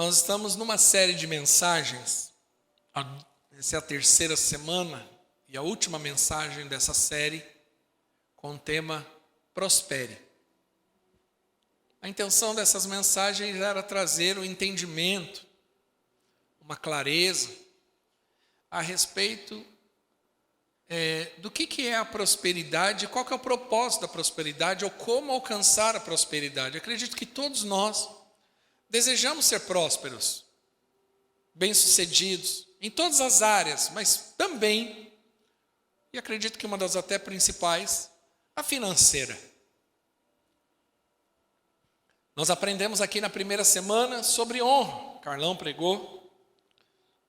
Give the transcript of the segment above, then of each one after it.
Nós estamos numa série de mensagens, essa é a terceira semana e a última mensagem dessa série com o tema Prospere. A intenção dessas mensagens era trazer o entendimento, uma clareza a respeito do que é a prosperidade, qual que é o propósito da prosperidade ou como alcançar a prosperidade. Eu acredito que todos nós desejamos ser prósperos, bem-sucedidos, em todas as áreas, mas também, e acredito que uma das até principais, a financeira. Nós aprendemos aqui na primeira semana sobre honra, o Carlão pregou,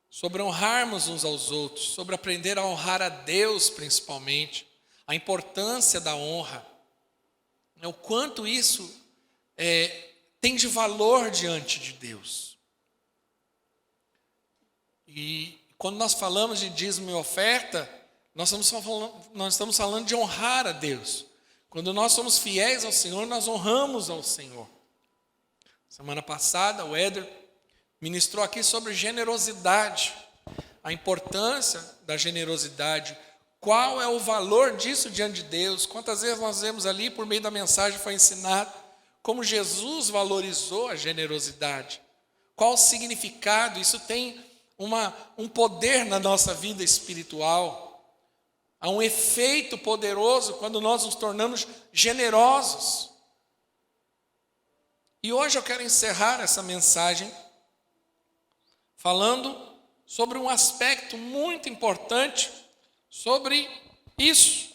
sobre honrarmos uns aos outros, sobre aprender a honrar a Deus principalmente, a importância da honra, o quanto isso tem de valor diante de Deus. E quando nós falamos de dízimo e oferta, nós estamos falando de honrar a Deus. Quando nós somos fiéis ao Senhor, nós honramos ao Senhor. Semana passada, o Éder ministrou aqui sobre generosidade, a importância da generosidade, qual é o valor disso diante de Deus. Quantas vezes nós vemos ali, por meio da mensagem foi ensinado, como Jesus valorizou a generosidade, qual o significado, isso tem um poder na nossa vida espiritual, há um efeito poderoso quando nós nos tornamos generosos. E hoje eu quero encerrar essa mensagem falando sobre um aspecto muito importante sobre isso,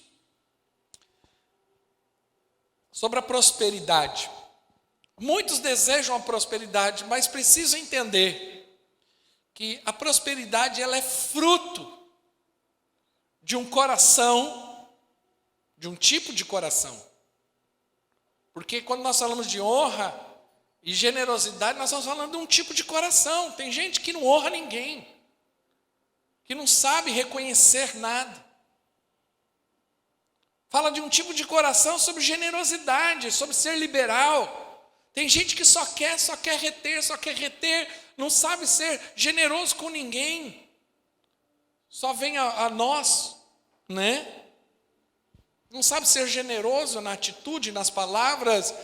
sobre a prosperidade. Muitos desejam a prosperidade, mas precisam entender que a prosperidade ela é fruto de um coração, de um tipo de coração. Porque quando nós falamos de honra e generosidade, nós estamos falando de um tipo de coração. Tem gente que não honra ninguém, que não sabe reconhecer nada. Fala de um tipo de coração sobre generosidade, sobre ser liberal. Tem gente que só quer reter, não sabe ser generoso com ninguém. Só vem a nós, né? Não sabe ser generoso na atitude, nas palavras,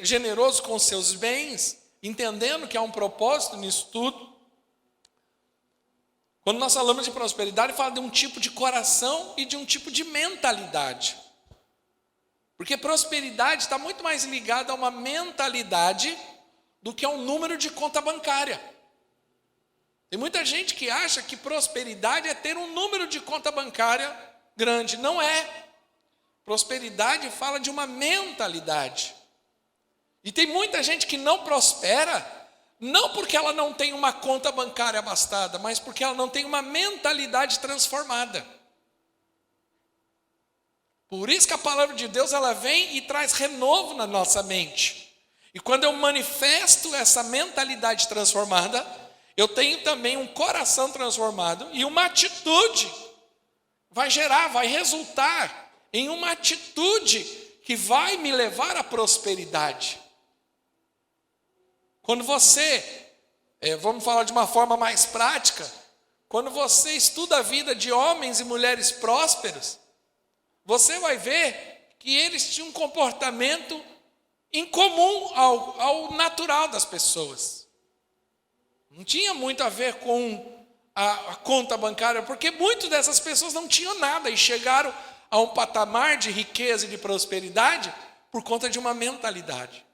generoso com seus bens, entendendo que há um propósito nisso tudo. Quando nós falamos de prosperidade, fala de um tipo de coração e de um tipo de mentalidade. Porque prosperidade está muito mais ligada a uma mentalidade do que a um número de conta bancária. Tem muita gente que acha que prosperidade é ter um número de conta bancária grande. Não é. Prosperidade fala de uma mentalidade. E tem muita gente que não prospera, não porque ela não tem uma conta bancária abastada, mas porque ela não tem uma mentalidade transformada. Por isso que a palavra de Deus ela vem e traz renovo na nossa mente. E quando eu manifesto essa mentalidade transformada, eu tenho também um coração transformado e uma atitude vai resultar em uma atitude que vai me levar à prosperidade. Quando você, vamos falar de uma forma mais prática, quando você estuda a vida de homens e mulheres prósperos, você vai ver que eles tinham um comportamento incomum ao natural das pessoas. Não tinha muito a ver com a conta bancária, porque muitas dessas pessoas não tinham nada e chegaram a um patamar de riqueza e de prosperidade por conta de uma mentalidade.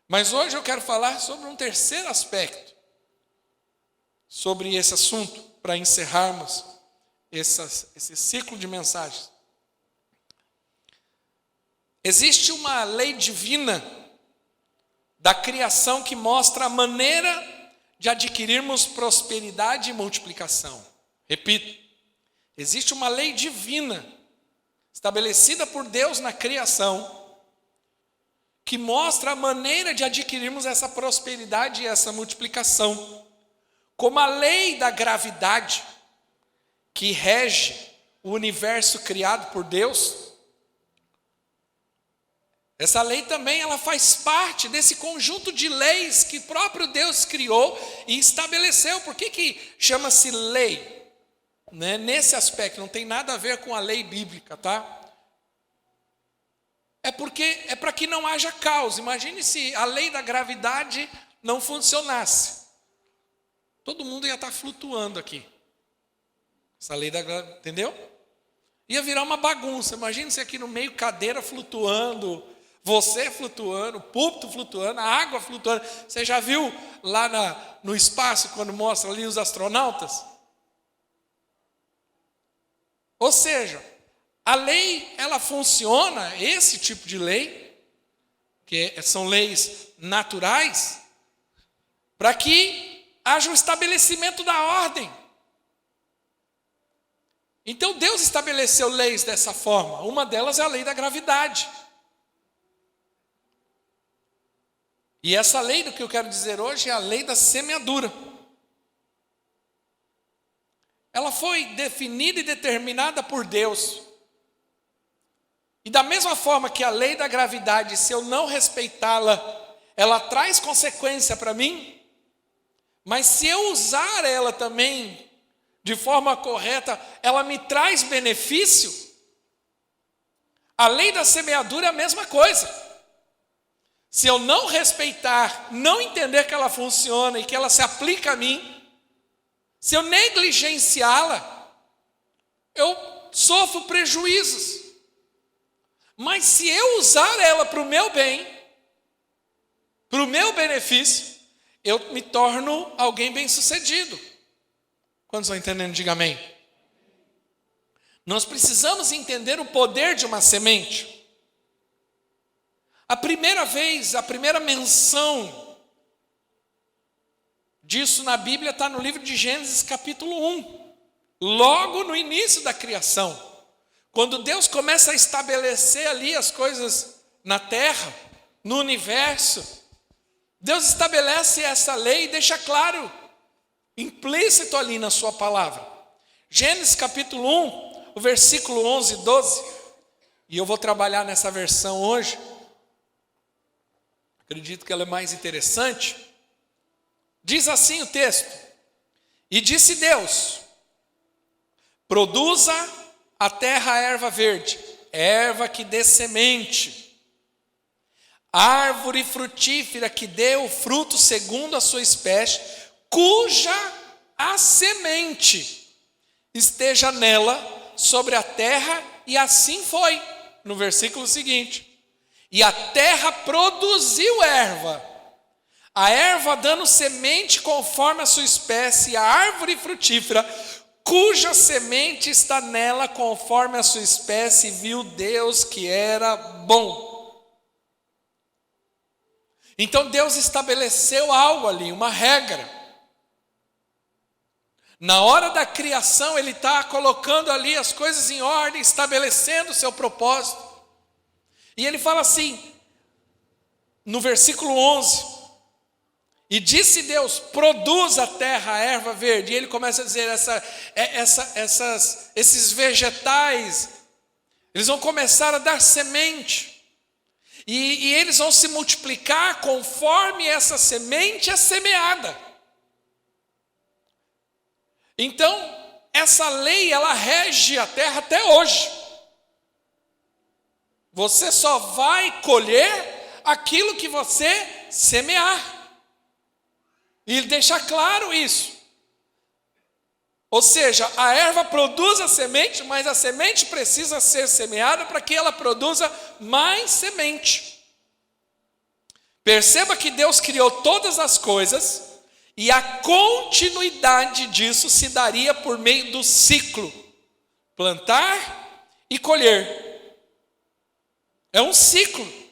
Mas hoje eu quero falar sobre um terceiro aspecto, sobre esse assunto, para encerrarmos esse ciclo de mensagens. Existe uma lei divina da criação que mostra a maneira de adquirirmos prosperidade e multiplicação. Repito, existe uma lei divina estabelecida por Deus na criação que mostra a maneira de adquirirmos essa prosperidade e essa multiplicação. Como a lei da gravidade que rege o universo criado por Deus, Essa lei também ela faz parte desse conjunto de leis que próprio Deus criou e estabeleceu. Por que chama-se lei? Né? Nesse aspecto, não tem nada a ver com a lei bíblica, tá? É porque é para que não haja caos. Imagine se a lei da gravidade não funcionasse. Todo mundo ia estar flutuando aqui. Essa lei da gravidade, entendeu? Ia virar uma bagunça. Imagine se aqui no meio cadeira flutuando, você flutuando, o púlpito flutuando, a água flutuando. Você já viu lá no espaço quando mostra ali os astronautas? Ou seja, a lei, ela funciona, esse tipo de lei, que são leis naturais, para que haja um estabelecimento da ordem. Então Deus estabeleceu leis dessa forma. Uma delas é a lei da gravidade. E essa lei, do que eu quero dizer hoje, é a lei da semeadura. Ela foi definida e determinada por Deus. E da mesma forma que a lei da gravidade, se eu não respeitá-la, ela traz consequência para mim, mas se eu usar ela também de forma correta, ela me traz benefício. A lei da semeadura é a mesma coisa. Se eu não respeitar, não entender que ela funciona e que ela se aplica a mim, se eu negligenciá-la, eu sofro prejuízos. Mas se eu usar ela para o meu bem, para o meu benefício, eu me torno alguém bem-sucedido. Quantos estão entendendo? Diga amém. Nós precisamos entender o poder de uma semente. A primeira menção disso na Bíblia está no livro de Gênesis capítulo 1. Logo no início da criação. Quando Deus começa a estabelecer ali as coisas na terra, no universo, Deus estabelece essa lei e deixa claro, implícito ali na sua palavra. Gênesis capítulo 1, o versículo 11 e 12, e eu vou trabalhar nessa versão hoje, acredito que ela é mais interessante. Diz assim o texto: E disse Deus, produza a terra a erva verde, erva que dê semente, árvore frutífera que dê o fruto segundo a sua espécie, cuja a semente esteja nela sobre a terra, e assim foi. No versículo seguinte: E a terra produziu erva, a erva dando semente conforme a sua espécie, e a árvore frutífera, cuja semente está nela conforme a sua espécie, viu Deus que era bom. Então Deus estabeleceu algo ali, uma regra. Na hora da criação, Ele está colocando ali as coisas em ordem, estabelecendo o seu propósito. E Ele fala assim, no versículo 11, E disse Deus, produz a terra a erva verde. E Ele começa a dizer, esses vegetais, eles vão começar a dar semente. E eles vão se multiplicar conforme essa semente é semeada. Então, essa lei, ela rege a terra até hoje. Você só vai colher aquilo que você semear. E ele deixa claro isso. Ou seja, a erva produz a semente, mas a semente precisa ser semeada para que ela produza mais semente. Perceba que Deus criou todas as coisas, e a continuidade disso se daria por meio do ciclo: plantar e colher. É um ciclo.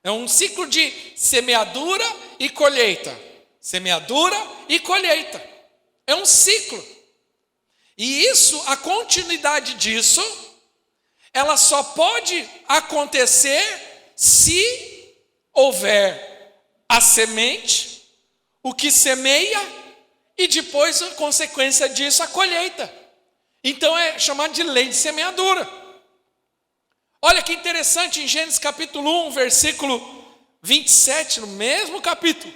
É um ciclo de semeadura e colheita. Semeadura e colheita. É um ciclo. E isso, a continuidade disso, ela só pode acontecer se houver a semente, o que semeia, e depois, a consequência disso, a colheita. Então é chamado de lei de semeadura. Olha que interessante, em Gênesis capítulo 1, versículo 27, no mesmo capítulo.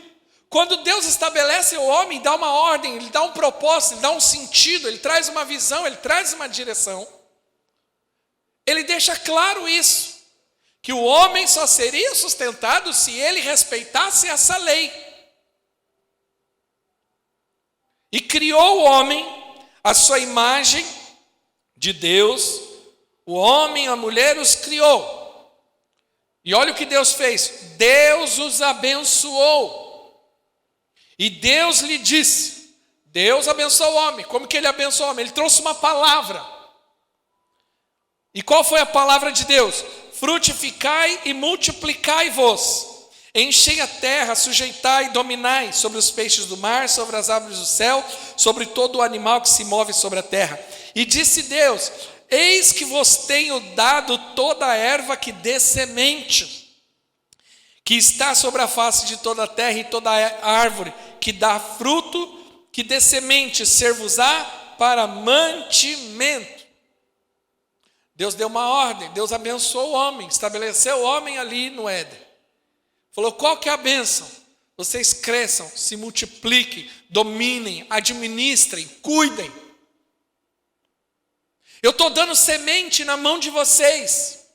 Quando Deus estabelece o homem, dá uma ordem, ele dá um propósito, ele dá um sentido, ele traz uma visão, ele traz uma direção. Ele deixa claro isso, que o homem só seria sustentado se ele respeitasse essa lei. E criou o homem à sua imagem de Deus, o homem e a mulher os criou. E olha o que Deus fez, Deus os abençoou. E Deus lhe disse, Deus abençoou o homem. Como que ele abençoou o homem? Ele trouxe uma palavra. E qual foi a palavra de Deus? Frutificai e multiplicai-vos. Enchei a terra, sujeitai e dominai sobre os peixes do mar, sobre as aves do céu, sobre todo o animal que se move sobre a terra. E disse Deus, eis que vos tenho dado toda a erva que dê semente, que está sobre a face de toda a terra, e toda a árvore que dá fruto, que dê semente, ser-vos-á para mantimento. Deus deu uma ordem, Deus abençoou o homem, estabeleceu o homem ali no Éden. Falou, qual que é a bênção? Vocês cresçam, se multipliquem, dominem, administrem, cuidem. Eu estou dando semente na mão de vocês.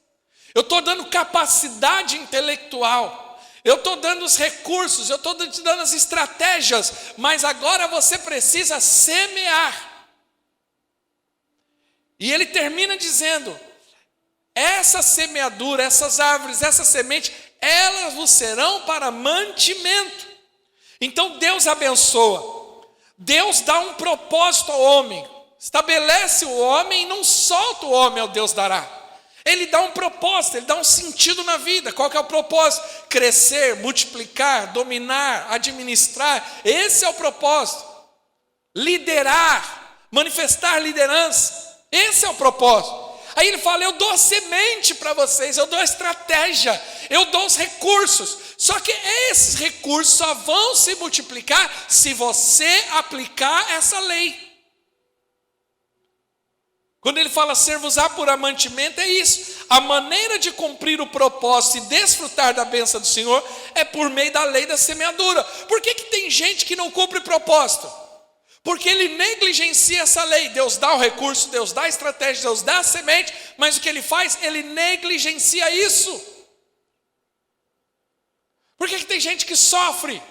Eu estou dando capacidade intelectual. Eu estou dando os recursos, eu estou te dando as estratégias, mas agora você precisa semear. E ele termina dizendo, essa semeadura, essas árvores, essa semente, elas vos serão para mantimento. Então Deus abençoa, Deus dá um propósito ao homem, estabelece o homem e não solta o homem ao Deus dará. Ele dá um propósito, ele dá um sentido na vida. Qual que é o propósito? Crescer, multiplicar, dominar, administrar. Esse é o propósito. Liderar, manifestar liderança. Esse é o propósito. Aí ele fala, eu dou a semente para vocês, eu dou a estratégia, eu dou os recursos. Só que esses recursos só vão se multiplicar se você aplicar essa lei. Quando ele fala ser-vos-á por mantimento, é isso. A maneira de cumprir o propósito e desfrutar da bênção do Senhor é por meio da lei da semeadura. Por que tem gente que não cumpre o propósito? Porque ele negligencia essa lei. Deus dá o recurso, Deus dá a estratégia, Deus dá a semente, mas o que ele faz? Ele negligencia isso. Por que tem gente que sofre,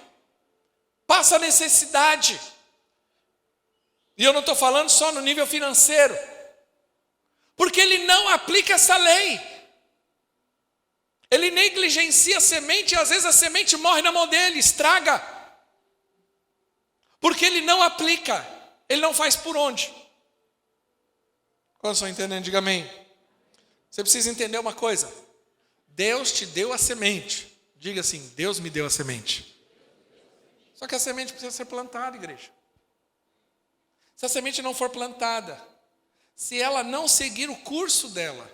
passa necessidade? E eu não estou falando só no nível financeiro. Porque ele não aplica essa lei. Ele negligencia a semente e às vezes a semente morre na mão dele, estraga. Porque ele não aplica, ele não faz por onde? Quando estão entendendo, diga amém. Você precisa entender uma coisa. Deus te deu a semente. Diga assim, Deus me deu a semente. Só que a semente precisa ser plantada, igreja. Se a semente não for plantada, se ela não seguir o curso dela,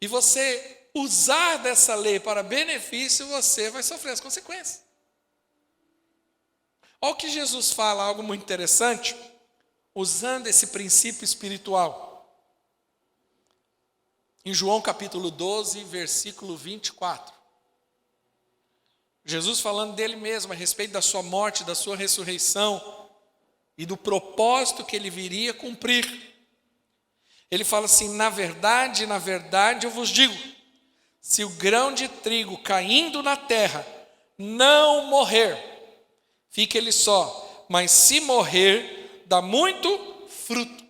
e você usar dessa lei para benefício, você vai sofrer as consequências. Olha o que Jesus fala, algo muito interessante, usando esse princípio espiritual. Em João capítulo 12, versículo 24. Jesus falando dele mesmo, a respeito da sua morte, da sua ressurreição, e do propósito que ele viria cumprir. Ele fala assim, na verdade eu vos digo, se o grão de trigo caindo na terra não morrer, fica ele só, mas se morrer, dá muito fruto.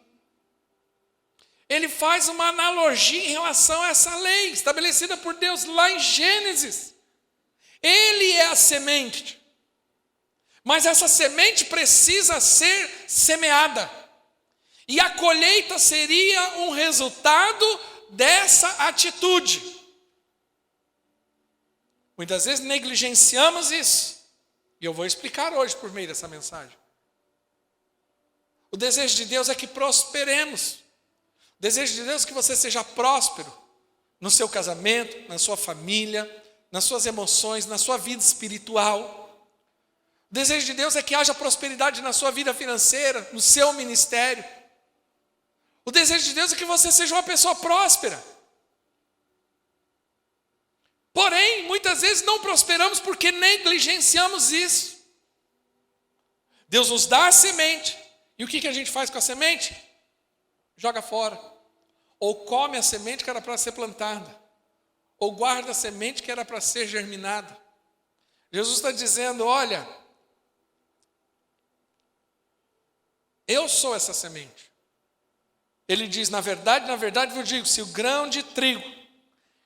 Ele faz uma analogia em relação a essa lei, estabelecida por Deus lá em Gênesis. Ele é a semente. Mas essa semente precisa ser semeada. E a colheita seria um resultado dessa atitude. Muitas vezes negligenciamos isso. E eu vou explicar hoje por meio dessa mensagem. O desejo de Deus é que prosperemos. O desejo de Deus é que você seja próspero no seu casamento, na sua família, nas suas emoções, na sua vida espiritual. O desejo de Deus é que haja prosperidade na sua vida financeira, no seu ministério. O desejo de Deus é que você seja uma pessoa próspera. Porém, muitas vezes não prosperamos porque negligenciamos isso. Deus nos dá a semente. E o que a gente faz com a semente? Joga fora. Ou come a semente que era para ser plantada. Ou guarda a semente que era para ser germinada. Jesus está dizendo, olha, eu sou essa semente. Ele diz, na verdade vos digo, se o grão de trigo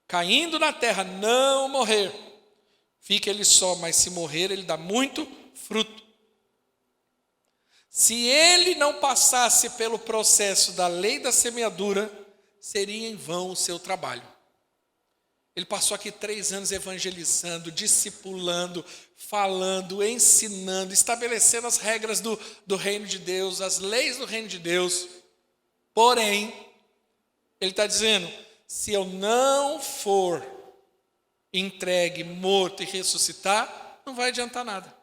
caindo na terra não morrer, fica ele só, mas se morrer, ele dá muito fruto. Se ele não passasse pelo processo da lei da semeadura, seria em vão o seu trabalho. Ele passou aqui 3 anos evangelizando, discipulando, falando, ensinando, estabelecendo as regras do reino de Deus, as leis do reino de Deus. Porém, ele está dizendo, se eu não for entregue, morto e ressuscitar, não vai adiantar nada.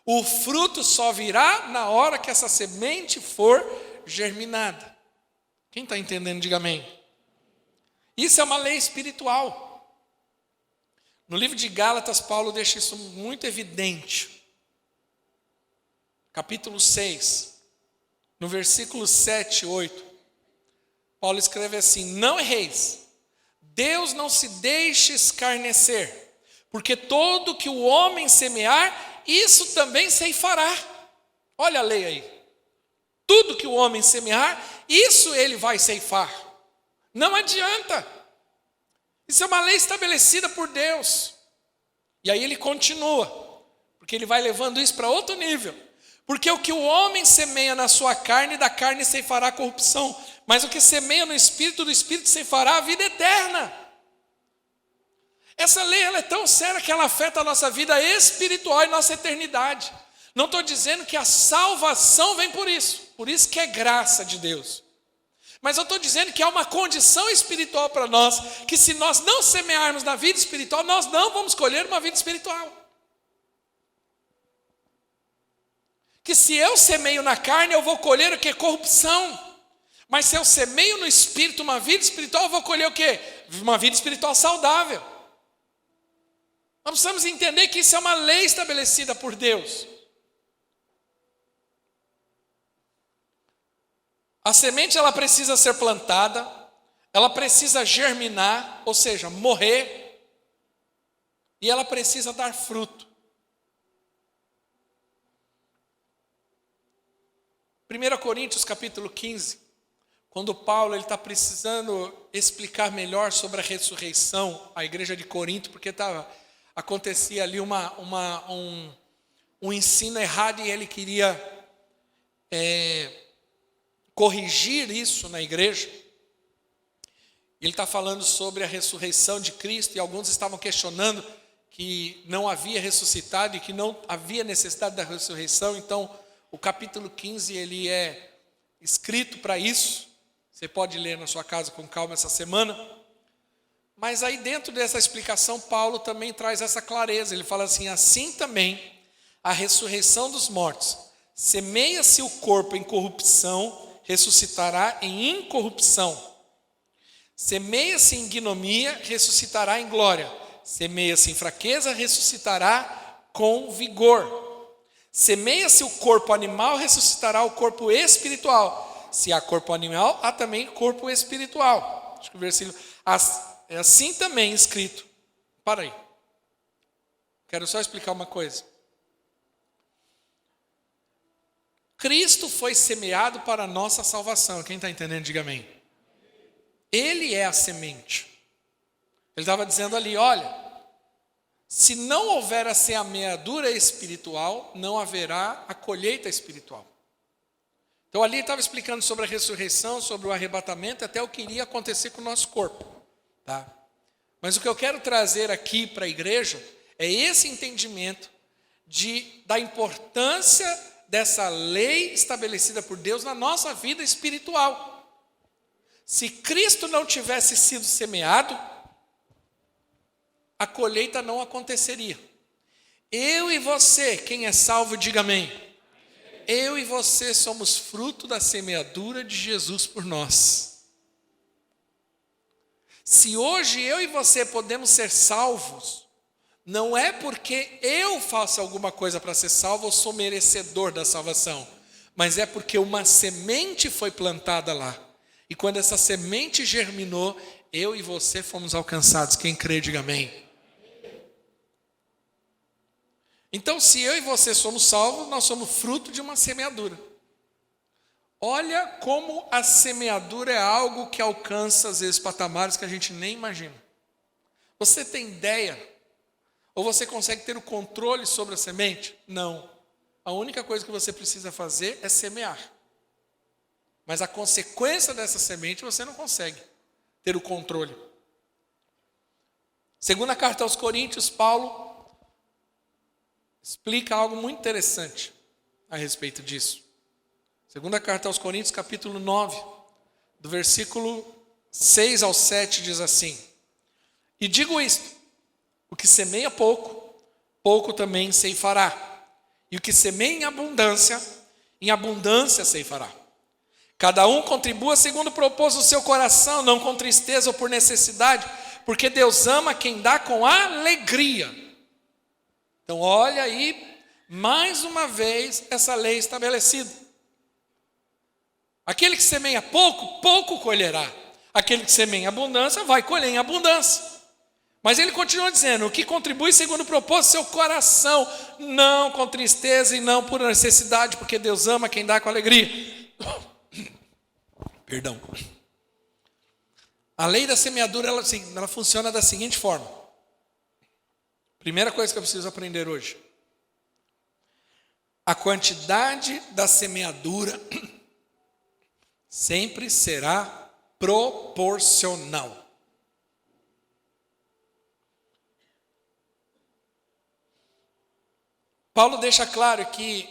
O fruto só virá na hora que essa semente for germinada. Quem está entendendo, diga amém. Isso é uma lei espiritual. No livro de Gálatas, Paulo deixa isso muito evidente. Capítulo 6, no versículo 7 e 8, Paulo escreve assim, não erreis, Deus não se deixe escarnecer, porque todo que o homem semear, isso também ceifará. Olha a lei aí. Tudo que o homem semear, isso ele vai ceifar. Não adianta. Isso é uma lei estabelecida por Deus. E aí ele continua, porque ele vai levando isso para outro nível. Porque o que o homem semeia na sua carne, da carne ceifará a corrupção. Mas o que semeia no Espírito, do Espírito ceifará a vida eterna. Essa lei ela é tão séria que ela afeta a nossa vida espiritual e nossa eternidade. Não estou dizendo que a salvação vem por isso que é graça de Deus. Mas eu estou dizendo que há uma condição espiritual para nós, que se nós não semearmos na vida espiritual, nós não vamos colher uma vida espiritual. Que se eu semeio na carne, eu vou colher o quê? Corrupção. Mas se eu semeio no Espírito uma vida espiritual, eu vou colher o quê? Uma vida espiritual saudável. Nós precisamos entender que isso é uma lei estabelecida por Deus. A semente ela precisa ser plantada, ela precisa germinar, ou seja, morrer, e ela precisa dar fruto. 1 Coríntios capítulo 15, quando Paulo está precisando explicar melhor sobre a ressurreição, à igreja de Corinto, porque acontecia ali um ensino errado e ele queria corrigir isso na igreja. Ele está falando sobre a ressurreição de Cristo e alguns estavam questionando que não havia ressuscitado e que não havia necessidade da ressurreição. Então, o capítulo 15 ele é escrito para isso. Você pode ler na sua casa com calma essa semana. Mas aí dentro dessa explicação, Paulo também traz essa clareza. Ele fala assim, assim também a ressurreição dos mortos. Semeia-se o corpo em corrupção, ressuscitará em incorrupção. Semeia-se em ignomia, ressuscitará em glória. Semeia-se em fraqueza, ressuscitará com vigor. Semeia-se o corpo animal, ressuscitará o corpo espiritual. Se há corpo animal, há também corpo espiritual. Acho que o versículo é assim também escrito. Para aí. Quero só explicar uma coisa. Cristo foi semeado para a nossa salvação. Quem está entendendo, diga amém. Ele é a semente. Ele estava dizendo ali, olha, se não houver a semeadura espiritual, não haverá a colheita espiritual. Então ali ele estava explicando sobre a ressurreição, sobre o arrebatamento, até o que iria acontecer com o nosso corpo. Tá? Mas o que eu quero trazer aqui para a igreja é esse entendimento da importância dessa lei estabelecida por Deus na nossa vida espiritual. Se Cristo não tivesse sido semeado, a colheita não aconteceria. Eu e você, quem é salvo, diga amém. Eu e você somos fruto da semeadura de Jesus por nós. Se hoje eu e você podemos ser salvos, não é porque eu faço alguma coisa para ser salvo, eu sou merecedor da salvação, mas é porque uma semente foi plantada lá. E quando essa semente germinou, eu e você fomos alcançados. Quem crê, diga amém. Então, se eu e você somos salvos, nós somos fruto de uma semeadura. Olha como a semeadura é algo que alcança, às vezes, patamares que a gente nem imagina. Você tem ideia? Ou você consegue ter o controle sobre a semente? Não. A única coisa que você precisa fazer é semear. Mas a consequência dessa semente você não consegue ter o controle. Segunda carta aos Coríntios, Paulo explica algo muito interessante a respeito disso. Segunda carta aos Coríntios, capítulo 9, do versículo 6 ao 7, diz assim: E digo isto, o que semeia pouco, pouco também ceifará. E o que semeia em abundância ceifará. Cada um contribua segundo o propósito do seu coração, não com tristeza ou por necessidade, porque Deus ama quem dá com alegria. Então olha aí, mais uma vez, essa lei estabelecida. Aquele que semeia pouco, pouco colherá. Aquele que semeia em abundância, vai colher em abundância. Mas ele continua dizendo, o que contribui segundo o propósito do seu coração, não com tristeza e não por necessidade, porque Deus ama quem dá com alegria. Perdão. A lei da semeadura, ela funciona da seguinte forma. Primeira coisa que eu preciso aprender hoje. A quantidade da semeadura sempre será proporcional. Paulo deixa claro que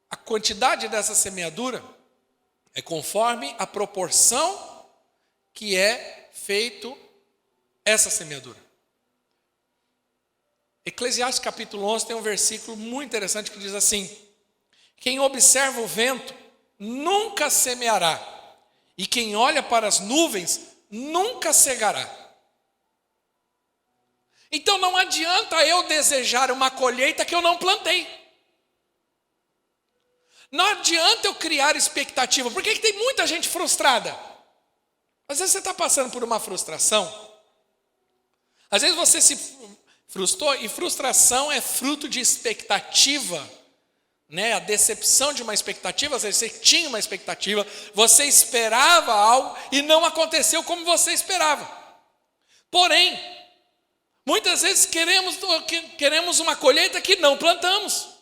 a quantidade dessa semeadura é conforme a proporção que é feito essa semeadura. Eclesiastes capítulo 11 tem um versículo muito interessante que diz assim: quem observa o vento nunca semeará, e quem olha para as nuvens nunca cegará. Então não adianta eu desejar uma colheita que eu não plantei. Não adianta eu criar expectativa. Por que tem muita gente frustrada? Às vezes você está passando por uma frustração. Às vezes você se frustrou, e frustração é fruto de expectativa, né? A decepção de uma expectativa. Às vezes você tinha uma expectativa, você esperava algo e não aconteceu como você esperava. Porém, muitas vezes queremos uma colheita que não plantamos.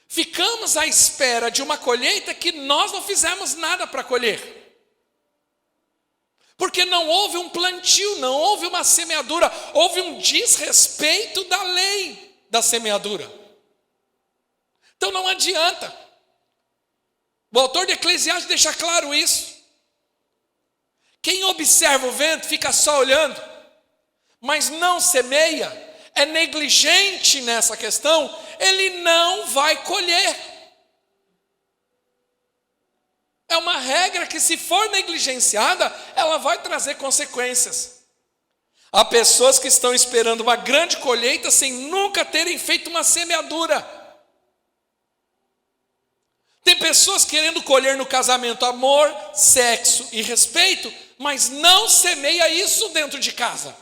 Ficamos à espera de uma colheita que nós não fizemos nada para colher. Porque não houve um plantio, não houve uma semeadura, houve um desrespeito da lei da semeadura. Então não adianta. O autor de Eclesiastes deixa claro isso. Quem observa o vento fica só olhando, mas não semeia, é negligente nessa questão, ele não vai colher. É uma regra que, se for negligenciada, ela vai trazer consequências. Há pessoas que estão esperando uma grande colheita sem nunca terem feito uma semeadura. Tem pessoas querendo colher no casamento amor, sexo e respeito, mas não semeia isso dentro de casa.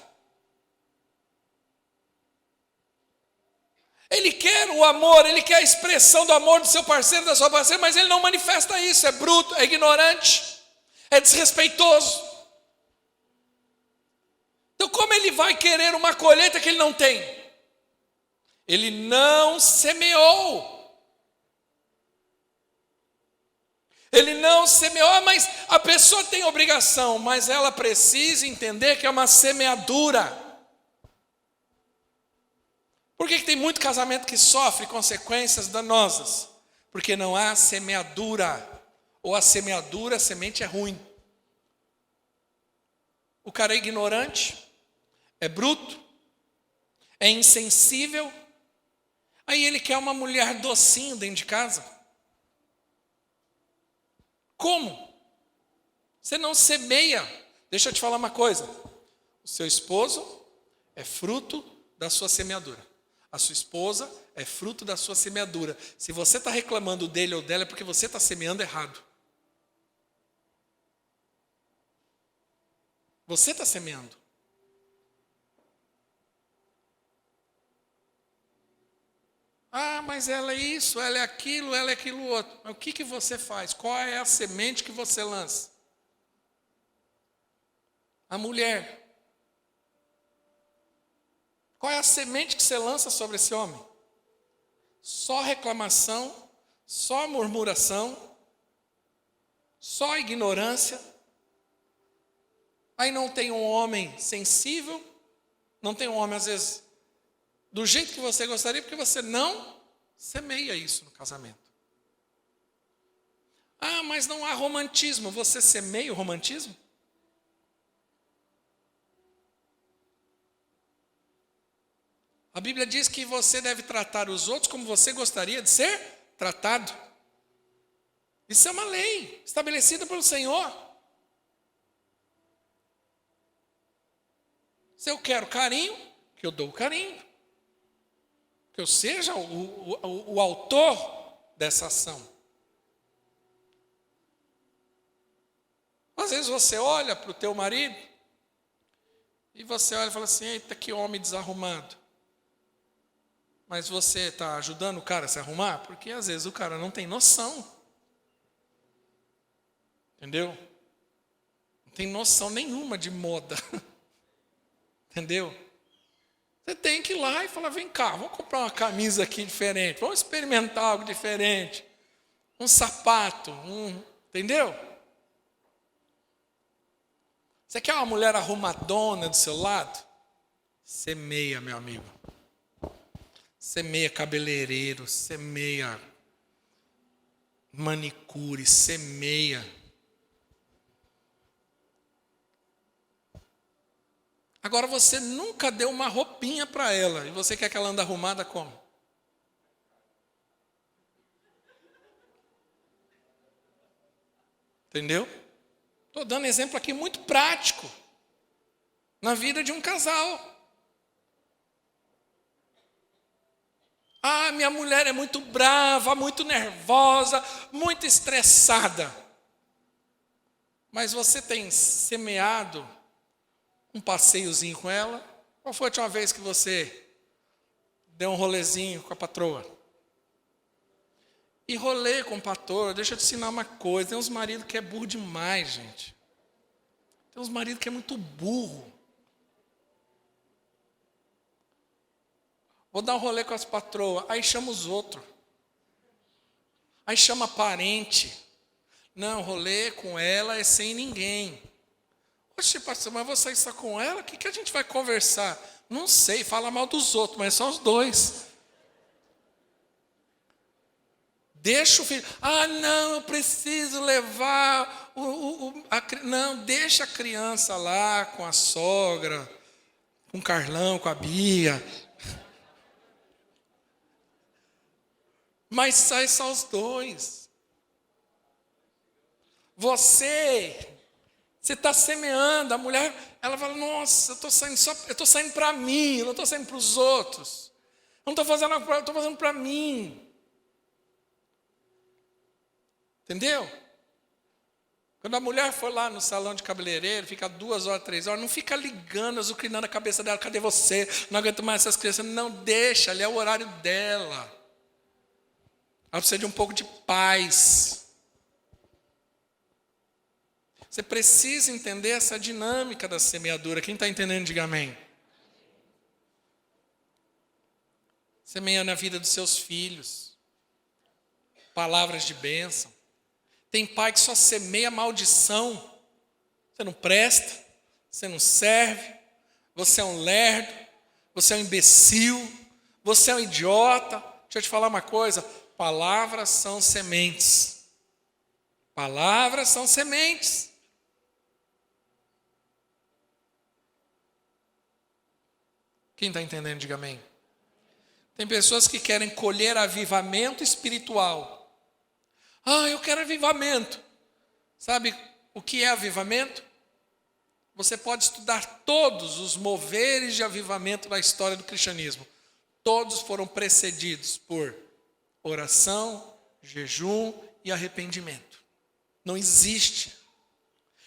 Ele quer o amor, ele quer a expressão do amor do seu parceiro, da sua parceira, mas ele não manifesta isso, é bruto, é ignorante, é desrespeitoso. Então como ele vai querer uma colheita que ele não tem? Ele não semeou. Ele não semeou, mas a pessoa tem obrigação, mas ela precisa entender que é uma semeadura. Por que tem muito casamento que sofre consequências danosas? Porque não há semeadura. Ou a semeadura, a semente é ruim. O cara é ignorante, é bruto, é insensível. Aí ele quer uma mulher docinho dentro de casa. Como? Você não semeia. Deixa eu te falar uma coisa. O seu esposo é fruto da sua semeadura. A sua esposa é fruto da sua semeadura. Se você está reclamando dele ou dela, é porque você está semeando errado. Você está semeando. Ah, mas ela é isso, ela é aquilo outro. Mas o que você faz? Qual é a semente que você lança? A mulher. Qual é a semente que você lança sobre esse homem? Só reclamação, só murmuração, só ignorância. Aí não tem um homem sensível, não tem um homem, às vezes, do jeito que você gostaria, porque você não semeia isso no casamento. Ah, mas não há romantismo. Você semeia o romantismo? A Bíblia diz que você deve tratar os outros como você gostaria de ser tratado. Isso é uma lei estabelecida pelo Senhor. Se eu quero carinho, que eu dou carinho. Que eu seja o autor dessa ação. Às vezes você olha para o teu marido e você olha e fala assim, eita, que homem desarrumado. Mas você está ajudando o cara a se arrumar? Porque às vezes o cara não tem noção. Entendeu? Não tem noção nenhuma de moda. Entendeu? Você tem que ir lá e falar, vem cá, vamos comprar uma camisa aqui diferente, vamos experimentar algo diferente. Um sapato, entendeu? Você quer uma mulher arrumadona do seu lado? Semeia, meu amigo. Semeia cabeleireiro, semeia manicure, semeia. Agora você nunca deu uma roupinha para ela e você quer que ela ande arrumada como? Entendeu? Estou dando exemplo aqui muito prático na vida de um casal. Ah, minha mulher é muito brava, muito nervosa, muito estressada. Mas você tem semeado um passeiozinho com ela? Qual foi a última vez que você deu um rolezinho com a patroa? E rolê com o patroa, deixa eu te ensinar uma coisa. Tem uns maridos que é burro demais, gente. Tem uns maridos que é muito burro. Vou dar um rolê com as patroas. Aí chama os outros. Aí chama parente. Não, rolê com ela é sem ninguém. Oxe, pastor, mas vou sair só com ela? O que a gente vai conversar? Não sei, fala mal dos outros, mas só os dois. Deixa o filho. Ah, não, eu preciso levar não, deixa a criança lá com a sogra, com o Carlão, com a Bia. Mas sai só os dois. Você está semeando. A mulher, ela fala, nossa, eu estou saindo para mim, eu não estou saindo para os outros. Eu não estou fazendo para mim. Entendeu? Quando a mulher for lá no salão de cabeleireiro, fica 2 horas, 3 horas, não fica ligando, azucrinando a cabeça dela, cadê você? Não aguento mais essas crianças. Não, deixa, ali é o horário dela. Ela precisa de um pouco de paz. Você precisa entender essa dinâmica da semeadura. Quem está entendendo, diga amém. Semeia na vida dos seus filhos. Palavras de bênção. Tem pai que só semeia maldição. Você não presta, você não serve, você é um lerdo, você é um imbecil, você é um idiota. Deixa eu te falar uma coisa. Palavras são sementes. Palavras são sementes. Quem está entendendo, diga amém. Tem pessoas que querem colher avivamento espiritual. Ah, eu quero avivamento. Sabe o que é avivamento? Você pode estudar todos os moveres de avivamento na história do cristianismo. Todos foram precedidos por oração, jejum e arrependimento. Não existe.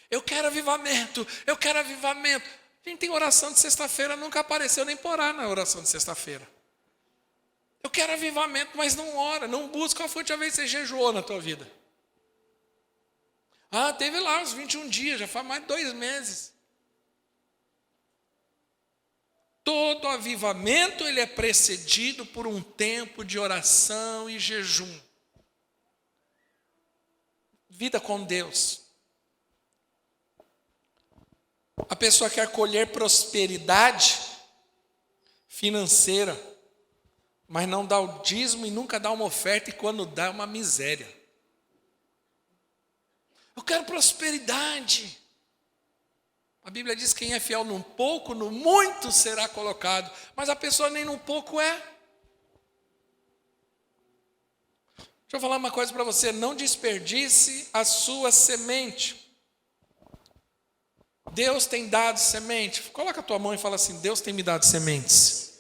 Eu quero avivamento, eu quero avivamento. Quem tem oração de sexta-feira nunca apareceu nem por orar na oração de sexta-feira. Eu quero avivamento, mas não ora, não busca. Qual foi a última vez que você jejuou na tua vida? Ah, teve lá uns 21 dias, já faz mais de 2 meses. Todo avivamento ele é precedido por um tempo de oração e jejum. Vida com Deus. A pessoa quer colher prosperidade financeira, mas não dá o dízimo e nunca dá uma oferta, e quando dá é uma miséria. Eu quero prosperidade. A Bíblia diz que quem é fiel num pouco, no muito será colocado. Mas a pessoa nem num pouco é. Deixa eu falar uma coisa para você. Não desperdice a sua semente. Deus tem dado semente. Coloca a tua mão e fala assim: Deus tem me dado sementes.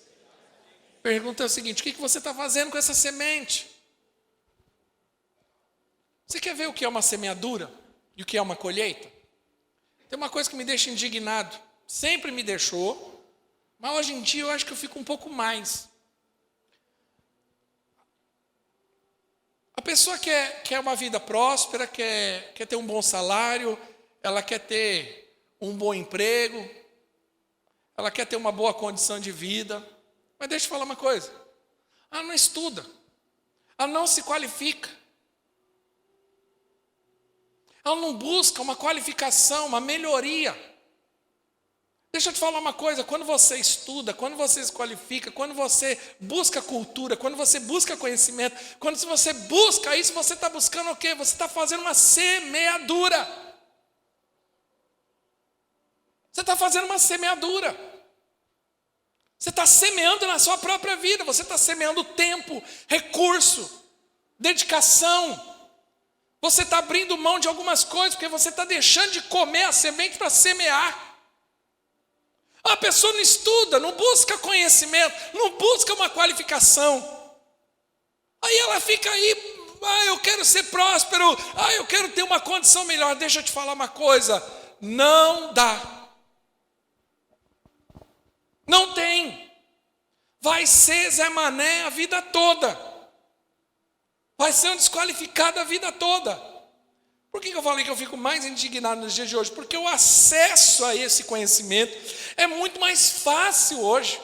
Pergunta é o seguinte: o que você está fazendo com essa semente? Você quer ver o que é uma semeadura e o que é uma colheita? Tem uma coisa que me deixa indignado. Sempre me deixou, mas hoje em dia eu acho que eu fico um pouco mais. A pessoa quer uma vida próspera, quer ter um bom salário, ela quer ter um bom emprego, ela quer ter uma boa condição de vida. Mas deixa eu falar uma coisa. Ela não estuda, ela não se qualifica. Ela não busca uma qualificação, uma melhoria. Deixa eu te falar uma coisa, quando você estuda, quando você se qualifica, quando você busca cultura, quando você busca conhecimento, quando você busca isso, você está buscando o quê? Você está fazendo uma semeadura. Você está fazendo uma semeadura. Você está semeando na sua própria vida, você está semeando tempo, recurso, dedicação. Você está abrindo mão de algumas coisas, porque você está deixando de comer a semente para semear. A pessoa não estuda, não busca conhecimento, não busca uma qualificação. Aí ela fica aí, eu quero ser próspero, eu quero ter uma condição melhor. Deixa eu te falar uma coisa, não dá. Não tem. Vai ser Zé Mané a vida toda. Vai ser um desqualificado a vida toda. Por que eu falei que eu fico mais indignado nos dias de hoje? Porque o acesso a esse conhecimento é muito mais fácil hoje.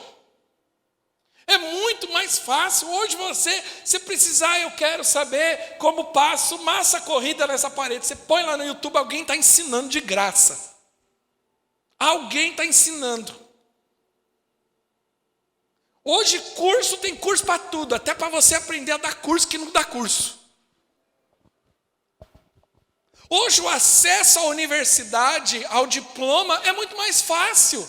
É muito mais fácil. Hoje você precisar, eu quero saber como passo massa corrida nessa parede. Você põe lá no YouTube, alguém está ensinando de graça. Alguém está ensinando. Hoje tem curso para tudo, até para você aprender a dar curso que não dá curso. Hoje o acesso à universidade, ao diploma, é muito mais fácil.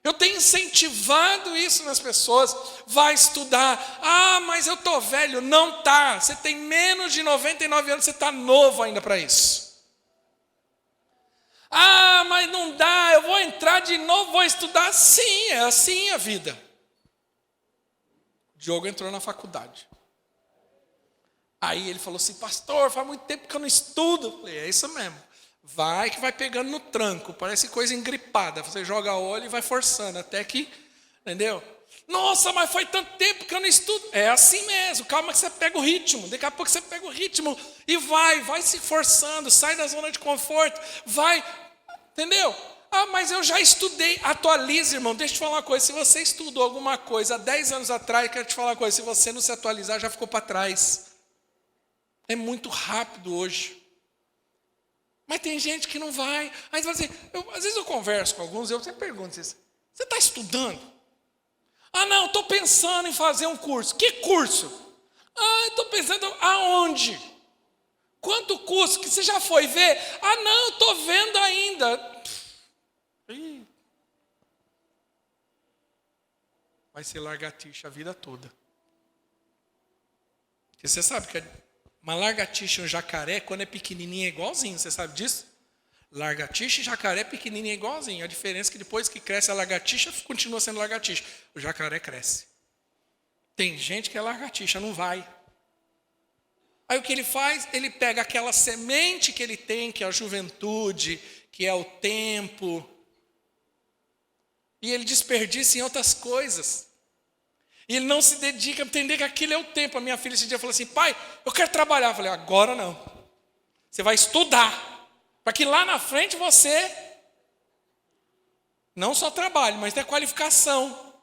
Eu tenho incentivado isso nas pessoas. Vai estudar. Mas eu estou velho. Não está. Você tem menos de 99 anos, você está novo ainda para isso. Mas não dá, eu vou entrar de novo, vou estudar. Sim, é assim a vida. Diogo entrou na faculdade. Aí ele falou assim: pastor, faz muito tempo que eu não estudo. Eu falei: é isso mesmo. Vai que vai pegando no tranco, parece coisa engripada. Você joga óleo e vai forçando, até que, entendeu? Nossa, mas foi tanto tempo que eu não estudo. É assim mesmo, calma que você pega o ritmo. Daqui a pouco você pega o ritmo e vai se forçando, sai da zona de conforto, vai, entendeu? Mas eu já estudei. Atualize, irmão. Deixa eu te falar uma coisa. Se você estudou alguma coisa há 10 anos atrás, quero te falar uma coisa. Se você não se atualizar, já ficou para trás. É muito rápido hoje. Mas tem gente que não vai. Aí você vai dizer, às vezes eu converso com alguns, eu sempre pergunto: você está estudando? Não, estou pensando em fazer um curso. Que curso? Estou pensando aonde? Quanto custa? Que você já foi ver? Não, estou vendo ainda. Vai ser largatixa a vida toda. Porque você sabe que Uma lagartixa e um jacaré, quando é pequenininho, é igualzinho. Você sabe disso? Lagartixa e jacaré pequenininho é igualzinho. A diferença é que depois que cresce a lagartixa, continua sendo lagartixa. O jacaré cresce. Tem gente que é lagartixa, não vai. Aí o que ele faz? Ele pega aquela semente que ele tem, que é a juventude, que é o tempo, e ele desperdiça em outras coisas. E ele não se dedica a entender que aquilo é o tempo. A minha filha esse dia falou assim: pai, eu quero trabalhar. Eu falei: agora não. Você vai estudar, para que lá na frente você não só trabalhe, mas tenha qualificação.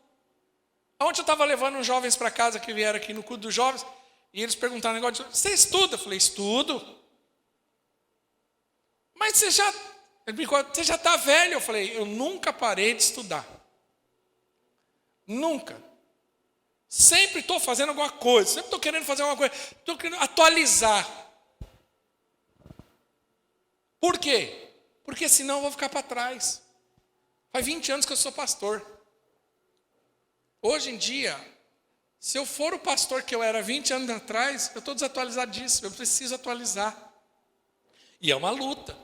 Ontem eu estava levando uns jovens para casa que vieram aqui no culto dos jovens, e eles perguntaram um negócio de: você estuda? Eu falei: estudo. Mas você já está velho. Eu falei: eu nunca parei de estudar. Nunca. Sempre estou fazendo alguma coisa, sempre estou querendo fazer alguma coisa, estou querendo atualizar. Por quê? Porque senão eu vou ficar para trás. Faz 20 anos que eu sou pastor. Hoje em dia, se eu for o pastor que eu era 20 anos atrás, eu estou desatualizadíssimo, eu preciso atualizar. E é uma luta.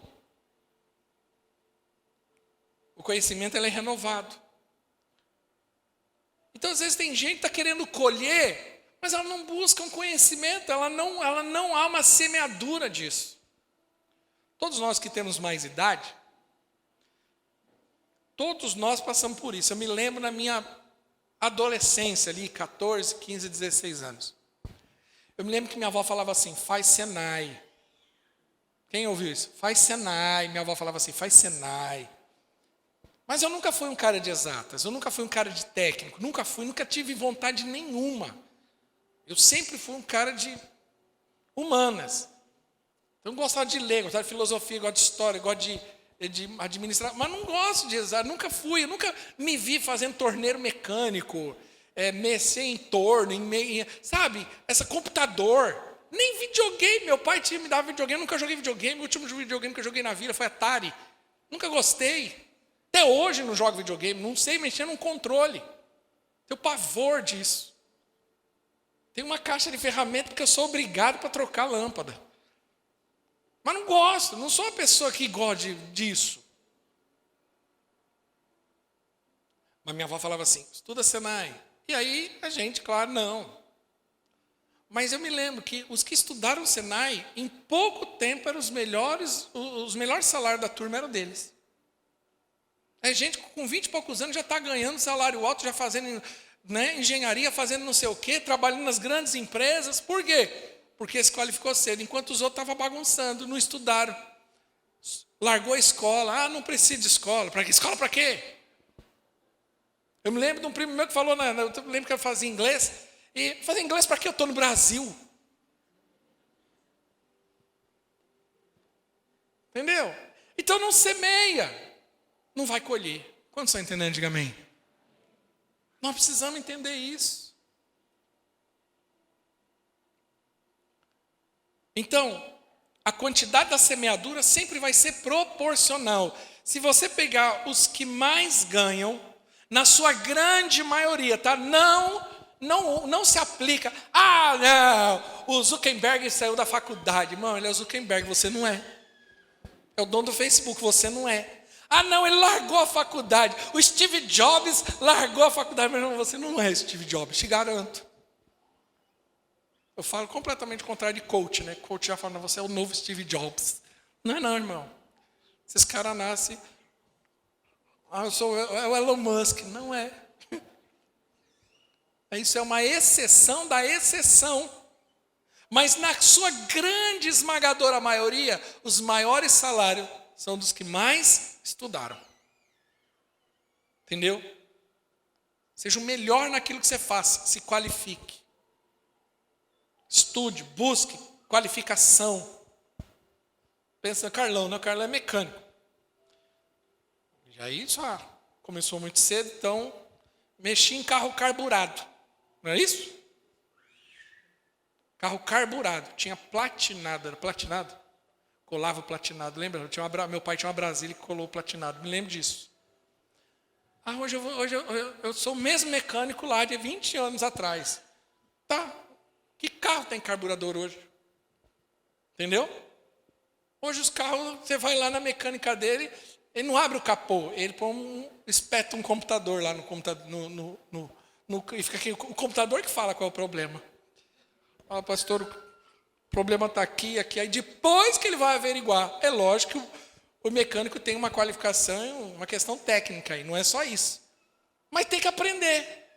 O conhecimento ele é renovado. Então, às vezes, tem gente que está querendo colher, mas ela não busca um conhecimento, ela não há uma semeadura disso. Todos nós que temos mais idade, todos nós passamos por isso. Eu me lembro na minha adolescência ali, 14, 15, 16 anos. Eu me lembro que minha avó falava assim: faz Senai. Quem ouviu isso? Faz Senai. Minha avó falava assim: faz Senai. Mas eu nunca fui um cara de exatas, eu nunca fui um cara de técnico, nunca tive vontade nenhuma. Eu sempre fui um cara de humanas. Então eu gostava de ler, gostava de filosofia, gosto de história, gosto de administrar, mas não gosto de exatas, nunca me vi fazendo torneiro mecânico, mexer em torno, sabe, essa computador, nem videogame. Meu pai me dava videogame, nunca joguei videogame. O último videogame que eu joguei na vida foi Atari, nunca gostei. Até hoje não jogo videogame, não sei mexer num controle. Tenho pavor disso. Tem uma caixa de ferramentas porque eu sou obrigado para trocar a lâmpada. Mas não gosto, não sou uma pessoa que gosta disso. Mas minha avó falava assim: estuda Senai. E aí a gente, claro, não. Mas eu me lembro que os que estudaram Senai, em pouco tempo eram os melhores salários da turma eram deles. É gente com 20 e poucos anos já está ganhando salário alto, já fazendo engenharia, fazendo não sei o quê, trabalhando nas grandes empresas. Por quê? Porque se qualificou cedo, enquanto os outros estavam bagunçando, não estudaram. Largou a escola. Ah, não precisa de escola. Para quê? Escola para quê? Eu me lembro de um primo meu que falou, eu lembro que eu fazia inglês. E fazer inglês para quê? Eu estou no Brasil. Entendeu? Então não semeia. Não vai colher. Quantos estão entendendo? Diga amém. Nós precisamos entender isso. Então, a quantidade da semeadura sempre vai ser proporcional. Se você pegar os que mais ganham, na sua grande maioria, tá? Não se aplica. Ah, não, o Zuckerberg saiu da faculdade. Irmão, ele é o Zuckerberg, você não é. É o dono do Facebook, você não é. Ah, não, ele largou a faculdade. O Steve Jobs largou a faculdade. Mas não, você não é Steve Jobs, te garanto. Eu falo completamente contrário de coach, né? Coach já fala: você é o novo Steve Jobs. Não é não, irmão. Esses caras nascem... Ah, eu sou o Elon Musk. Não é. Isso é uma exceção da exceção. Mas na sua grande esmagadora maioria, os maiores salários são dos que mais estudaram. Entendeu? Seja o melhor naquilo que você faça. Se qualifique. Estude, busque qualificação. Pensa no Carlão, né? O Carlão é mecânico. E aí já começou muito cedo, então mexi em carro carburado. Não é isso? Carro carburado. Tinha platinado. Era platinado? Colava o platinado. Lembra? Meu pai tinha uma Brasília que colou o platinado. Me lembro disso. Ah, hoje eu sou o mesmo mecânico lá de 20 anos atrás. Tá. Que carro tem carburador hoje? Entendeu? Hoje os carros, você vai lá na mecânica dele, ele não abre o capô, ele espeta um computador lá no computador, e fica aqui, o computador que fala qual é o problema. Fala, pastor, o problema está aqui, aí depois que ele vai averiguar. É lógico que o mecânico tem uma qualificação, uma questão técnica, e não é só isso. Mas tem que aprender.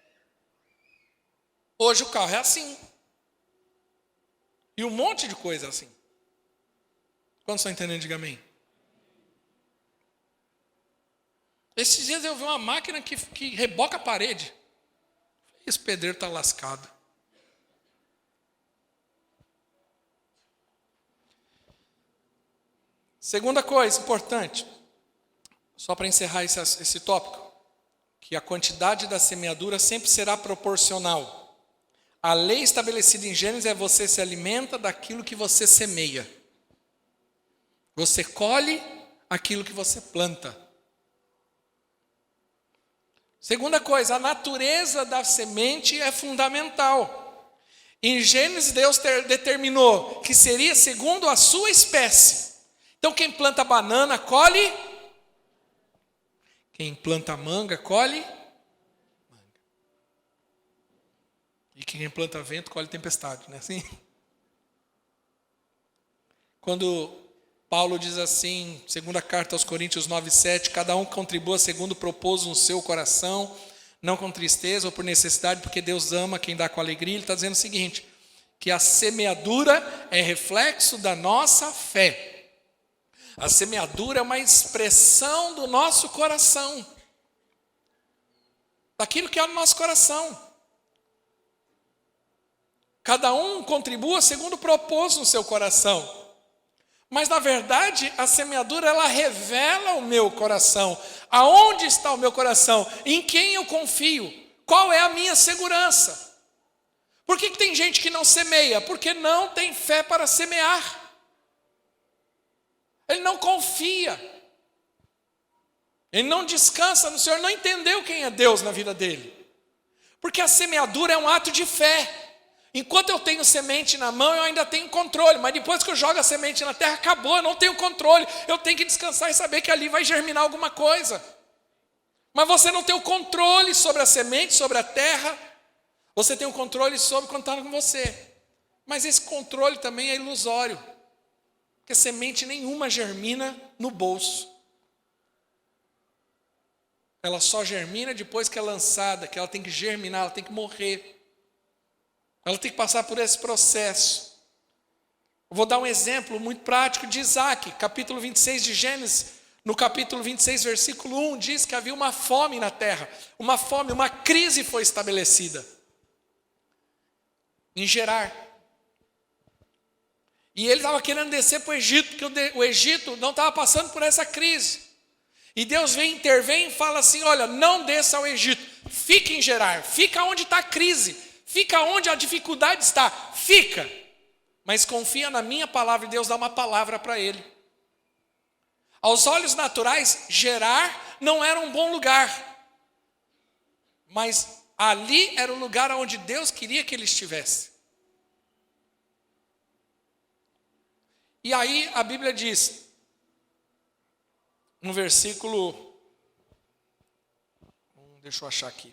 Hoje o carro é assim. E um monte de coisa assim. Quantos estão entendendo? Diga amém. Esses dias eu vi uma máquina que reboca a parede. Esse pedreiro está lascado. Segunda coisa importante, só para encerrar esse tópico, que a quantidade da semeadura sempre será proporcional. A lei estabelecida em Gênesis é: você se alimenta daquilo que você semeia. Você colhe aquilo que você planta. Segunda coisa, a natureza da semente é fundamental. Em Gênesis, Deus determinou que seria segundo a sua espécie. Então, quem planta banana, colhe. Quem planta manga, colhe manga. E quem planta vento, colhe tempestade, não é assim? Quando Paulo diz assim, segunda carta aos Coríntios 9:7, cada um contribua segundo propôs no seu coração, não com tristeza ou por necessidade, porque Deus ama quem dá com alegria. Ele está dizendo o seguinte, que a semeadura é reflexo da nossa fé. A semeadura é uma expressão do nosso coração, daquilo que é no nosso coração. Cada um contribua segundo propôs no seu coração. Mas, na verdade, a semeadura, ela revela o meu coração. Aonde está o meu coração? Em quem eu confio? Qual é a minha segurança? Por que tem gente que não semeia? Porque não tem fé para semear. Ele não confia. Ele não descansa no Senhor, não entendeu quem é Deus na vida dele. Porque a semeadura é um ato de fé. Enquanto eu tenho semente na mão, eu ainda tenho controle. Mas depois que eu jogo a semente na terra, acabou, eu não tenho controle. Eu tenho que descansar e saber que ali vai germinar alguma coisa. Mas você não tem o controle sobre a semente, sobre a terra. Você tem o controle sobre quando está com você. Mas esse controle também é ilusório. Porque semente nenhuma germina no bolso. Ela só germina depois que é lançada, que ela tem que germinar, ela tem que morrer. Ela tem que passar por esse processo. Eu vou dar um exemplo muito prático de Isaac, capítulo 26 de Gênesis. No capítulo 26, versículo 1, diz que havia uma fome na terra. Uma fome, uma crise foi estabelecida em Gerar. E ele estava querendo descer para o Egito, porque o Egito não estava passando por essa crise. E Deus intervém e fala assim, olha, não desça ao Egito, fica em Gerar, fica onde está a crise, fica onde a dificuldade está, fica. Mas confia na minha palavra, e Deus dá uma palavra para ele. Aos olhos naturais, Gerar não era um bom lugar. Mas ali era o lugar onde Deus queria que ele estivesse. E aí a Bíblia diz, no versículo, deixa eu achar aqui,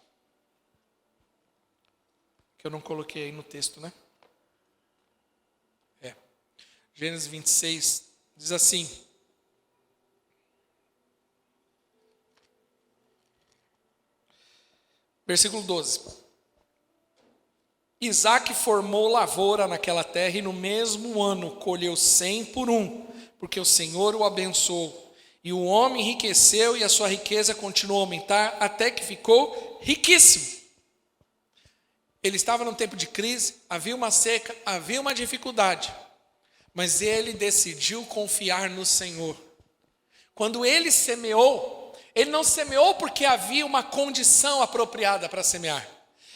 que eu não coloquei aí no texto, né? Gênesis 26, diz assim, versículo 12. Isaac formou lavoura naquela terra e no mesmo ano colheu 100 por 1, porque o Senhor o abençoou. E o homem enriqueceu e a sua riqueza continuou a aumentar até que ficou riquíssimo. Ele estava num tempo de crise, havia uma seca, havia uma dificuldade, mas ele decidiu confiar no Senhor. Quando ele semeou, ele não semeou porque havia uma condição apropriada para semear.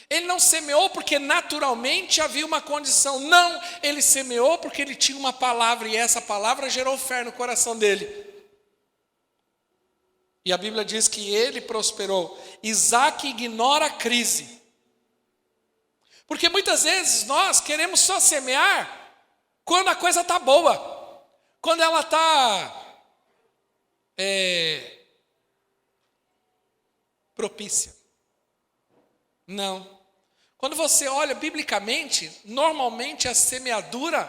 Ele não semeou porque naturalmente havia uma condição. Não, ele semeou porque ele tinha uma palavra e essa palavra gerou fé no coração dele. E a Bíblia diz que ele prosperou. Isaac ignora a crise. Porque muitas vezes nós queremos só semear quando a coisa está boa, quando ela está propícia. Não. Quando você olha biblicamente, normalmente a semeadura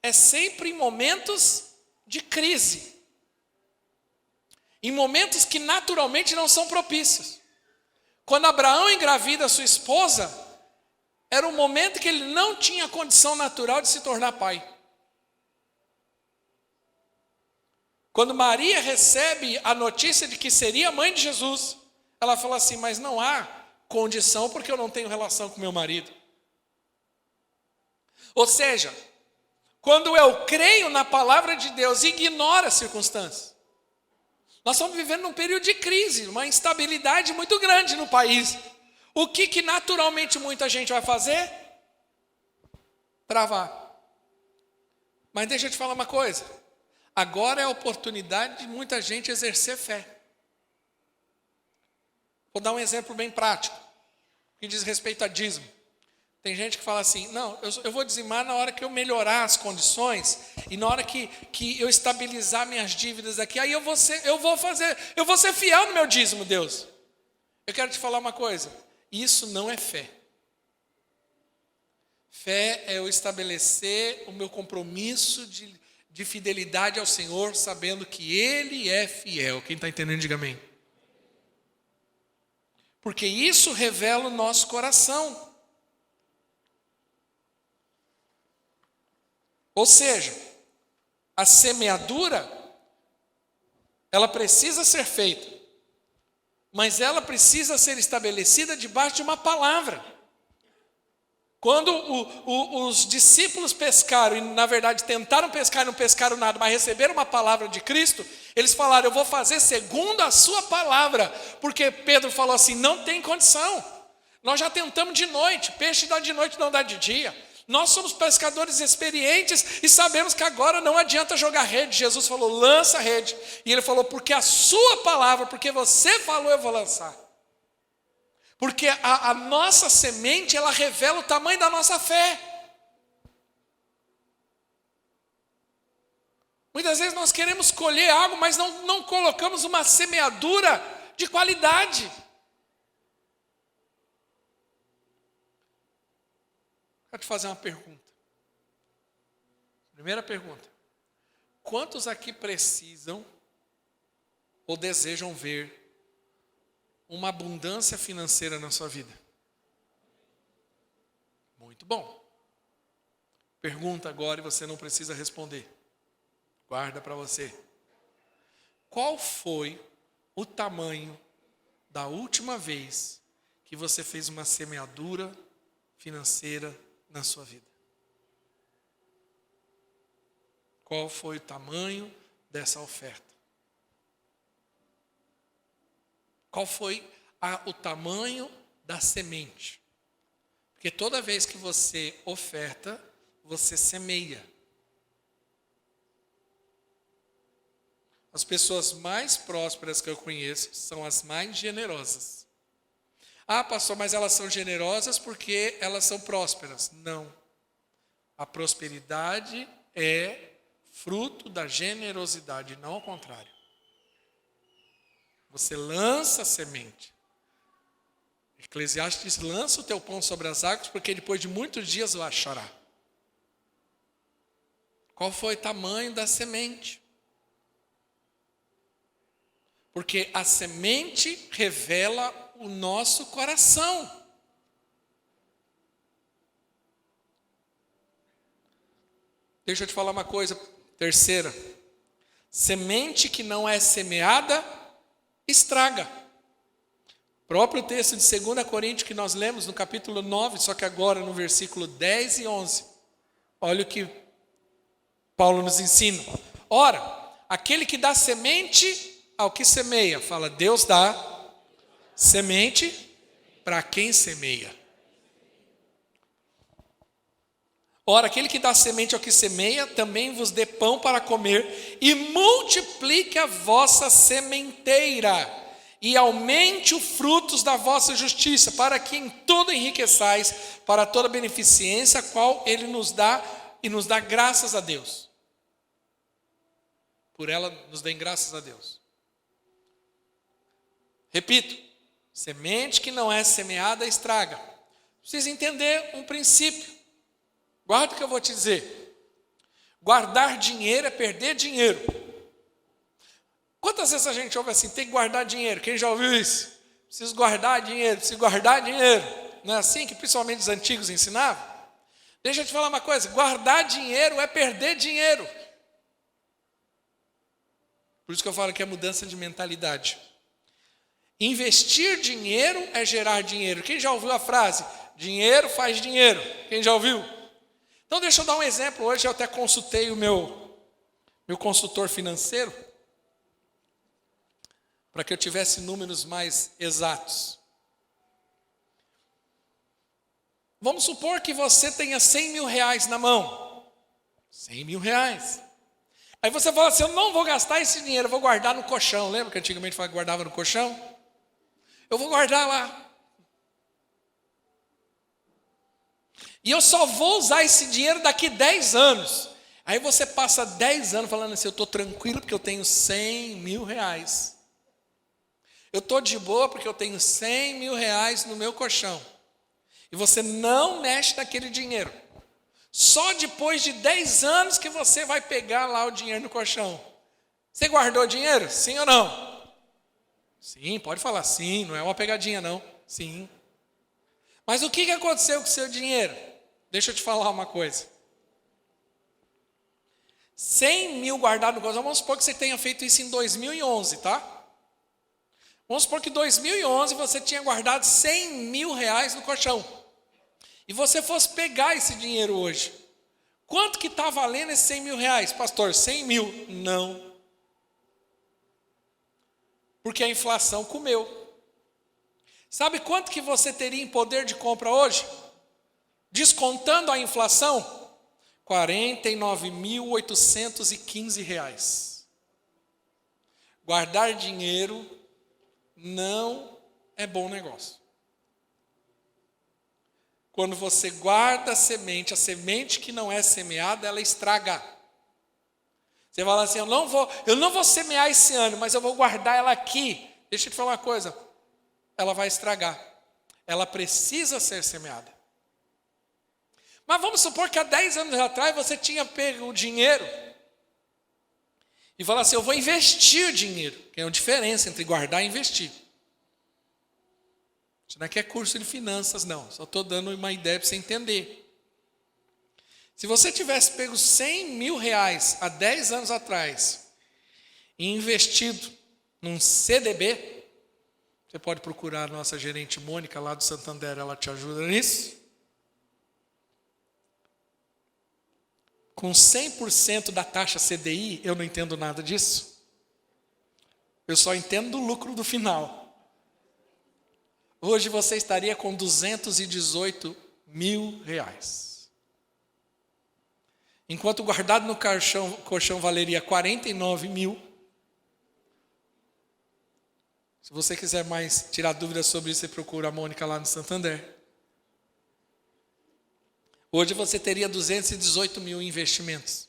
é sempre em momentos de crise. Em momentos que naturalmente não são propícios. Quando Abraão engravida sua esposa, era um momento que ele não tinha condição natural de se tornar pai. Quando Maria recebe a notícia de que seria mãe de Jesus, ela fala assim, mas não há condição porque eu não tenho relação com meu marido. Ou seja, quando eu creio na palavra de Deus, ignoro as circunstâncias. Nós estamos vivendo num período de crise, uma instabilidade muito grande no país. O que naturalmente muita gente vai fazer? Travar. Mas deixa eu te falar uma coisa. Agora é a oportunidade de muita gente exercer fé. Vou dar um exemplo bem prático, que diz respeito a dízimo. Tem gente que fala assim, não, eu vou dizimar na hora que eu melhorar as condições e na hora que eu estabilizar minhas dívidas aqui, aí eu vou ser fiel no meu dízimo, Deus. Eu quero te falar uma coisa, isso não é fé. Fé é eu estabelecer o meu compromisso de fidelidade ao Senhor, sabendo que Ele é fiel. Quem está entendendo, diga amém. Porque isso revela o nosso coração. Ou seja, a semeadura, ela precisa ser feita, mas ela precisa ser estabelecida debaixo de uma palavra. Quando os discípulos pescaram, e na verdade tentaram pescar e não pescaram nada, mas receberam uma palavra de Cristo, eles falaram, eu vou fazer segundo a sua palavra, porque Pedro falou assim, não tem condição, nós já tentamos de noite, peixe dá de noite, não dá de dia. Nós somos pescadores experientes e sabemos que agora não adianta jogar rede. Jesus falou, lança a rede. E ele falou, porque a sua palavra, porque você falou, eu vou lançar. Porque a nossa semente, ela revela o tamanho da nossa fé. Muitas vezes nós queremos colher algo, mas não colocamos uma semeadura de qualidade. Quero te fazer uma pergunta. Primeira pergunta. Quantos aqui precisam ou desejam ver uma abundância financeira na sua vida? Muito bom. Pergunta agora e você não precisa responder. Guarda para você. Qual foi o tamanho da última vez que você fez uma semeadura financeira na sua vida? Qual foi o tamanho dessa oferta? Qual foi o tamanho da semente? Porque toda vez que você oferta, você semeia. As pessoas mais prósperas que eu conheço são as mais generosas. Ah, pastor, mas elas são generosas porque elas são prósperas. Não. A prosperidade é fruto da generosidade, não ao contrário. Você lança a semente. Eclesiastes diz, lança o teu pão sobre as águas, porque depois de muitos dias vai chorar. Qual foi o tamanho da semente? Porque a semente revela o nosso coração. Deixa eu te falar uma coisa, terceira. Semente que não é semeada, estraga. O próprio texto de 2 Coríntios que nós lemos no capítulo 9, só que agora no versículo 10 e 11. Olha o que Paulo nos ensina. Ora, aquele que dá semente ao que semeia, fala, Deus dá semente para quem semeia. Ora, aquele que dá semente ao que semeia, também vos dê pão para comer, e multiplique a vossa sementeira, e aumente os frutos da vossa justiça, para que em tudo enriqueçais, para toda beneficência, a qual ele nos dá e nos dá graças a Deus. Por ela nos dêem graças a Deus. Repito, semente que não é semeada estraga. Precisa entender um princípio. Guarda o que eu vou te dizer. Guardar dinheiro é perder dinheiro. Quantas vezes a gente ouve assim, tem que guardar dinheiro? Quem já ouviu isso? Preciso guardar dinheiro, preciso guardar dinheiro. Não é assim que principalmente os antigos ensinavam? Deixa eu te falar uma coisa, guardar dinheiro é perder dinheiro. Por isso que eu falo que é mudança de mentalidade. Investir dinheiro é gerar dinheiro. Quem já ouviu a frase? Dinheiro faz dinheiro. Quem já ouviu? Então deixa eu dar um exemplo. Hoje eu até consultei o meu consultor financeiro para que eu tivesse números mais exatos. Vamos supor que você tenha 100 mil reais na mão. 100 mil reais. Aí você fala assim, eu não vou gastar esse dinheiro, eu vou guardar no colchão. Lembra que antigamente guardava no colchão? Eu vou guardar lá. E eu só vou usar esse dinheiro daqui 10 anos. Aí você passa 10 anos falando assim, eu estou tranquilo porque eu tenho 100 mil reais. Eu estou de boa porque eu tenho 100 mil reais no meu colchão. E você não mexe naquele dinheiro. Só depois de 10 anos que você vai pegar lá o dinheiro no colchão. Você guardou dinheiro? Sim ou não? Sim, pode falar sim, não é uma pegadinha não. Sim. Mas o que aconteceu com o seu dinheiro? Deixa eu te falar uma coisa. 100 mil guardado no colchão, vamos supor que você tenha feito isso em 2011, tá? Vamos supor que em 2011 você tinha guardado 100 mil reais no colchão. E você fosse pegar esse dinheiro hoje. Quanto que está valendo esses 100 mil reais? Pastor, 100 mil? Não. Porque a inflação comeu. Sabe quanto que você teria em poder de compra hoje? Descontando a inflação? R$ 49.815. Guardar dinheiro não é bom negócio. Quando você guarda a semente que não é semeada, ela estraga. Você fala assim, eu não vou semear esse ano, mas eu vou guardar ela aqui. Deixa eu te falar uma coisa, ela vai estragar. Ela precisa ser semeada. Mas vamos supor que há 10 anos atrás você tinha pego o dinheiro e falou assim, eu vou investir o dinheiro. Que é a diferença entre guardar e investir. Isso não é que é curso de finanças, não. Só estou dando uma ideia para você entender. Se você tivesse pego 100 mil reais há 10 anos atrás e investido num CDB, você pode procurar a nossa gerente Mônica lá do Santander, ela te ajuda nisso. Com 100% da taxa CDI, eu não entendo nada disso. Eu só entendo do lucro do final. Hoje você estaria com 218 mil reais. Enquanto guardado no colchão valeria 49 mil. Se você quiser mais tirar dúvidas sobre isso, você procura a Mônica lá no Santander. Hoje você teria 218 mil em investimentos.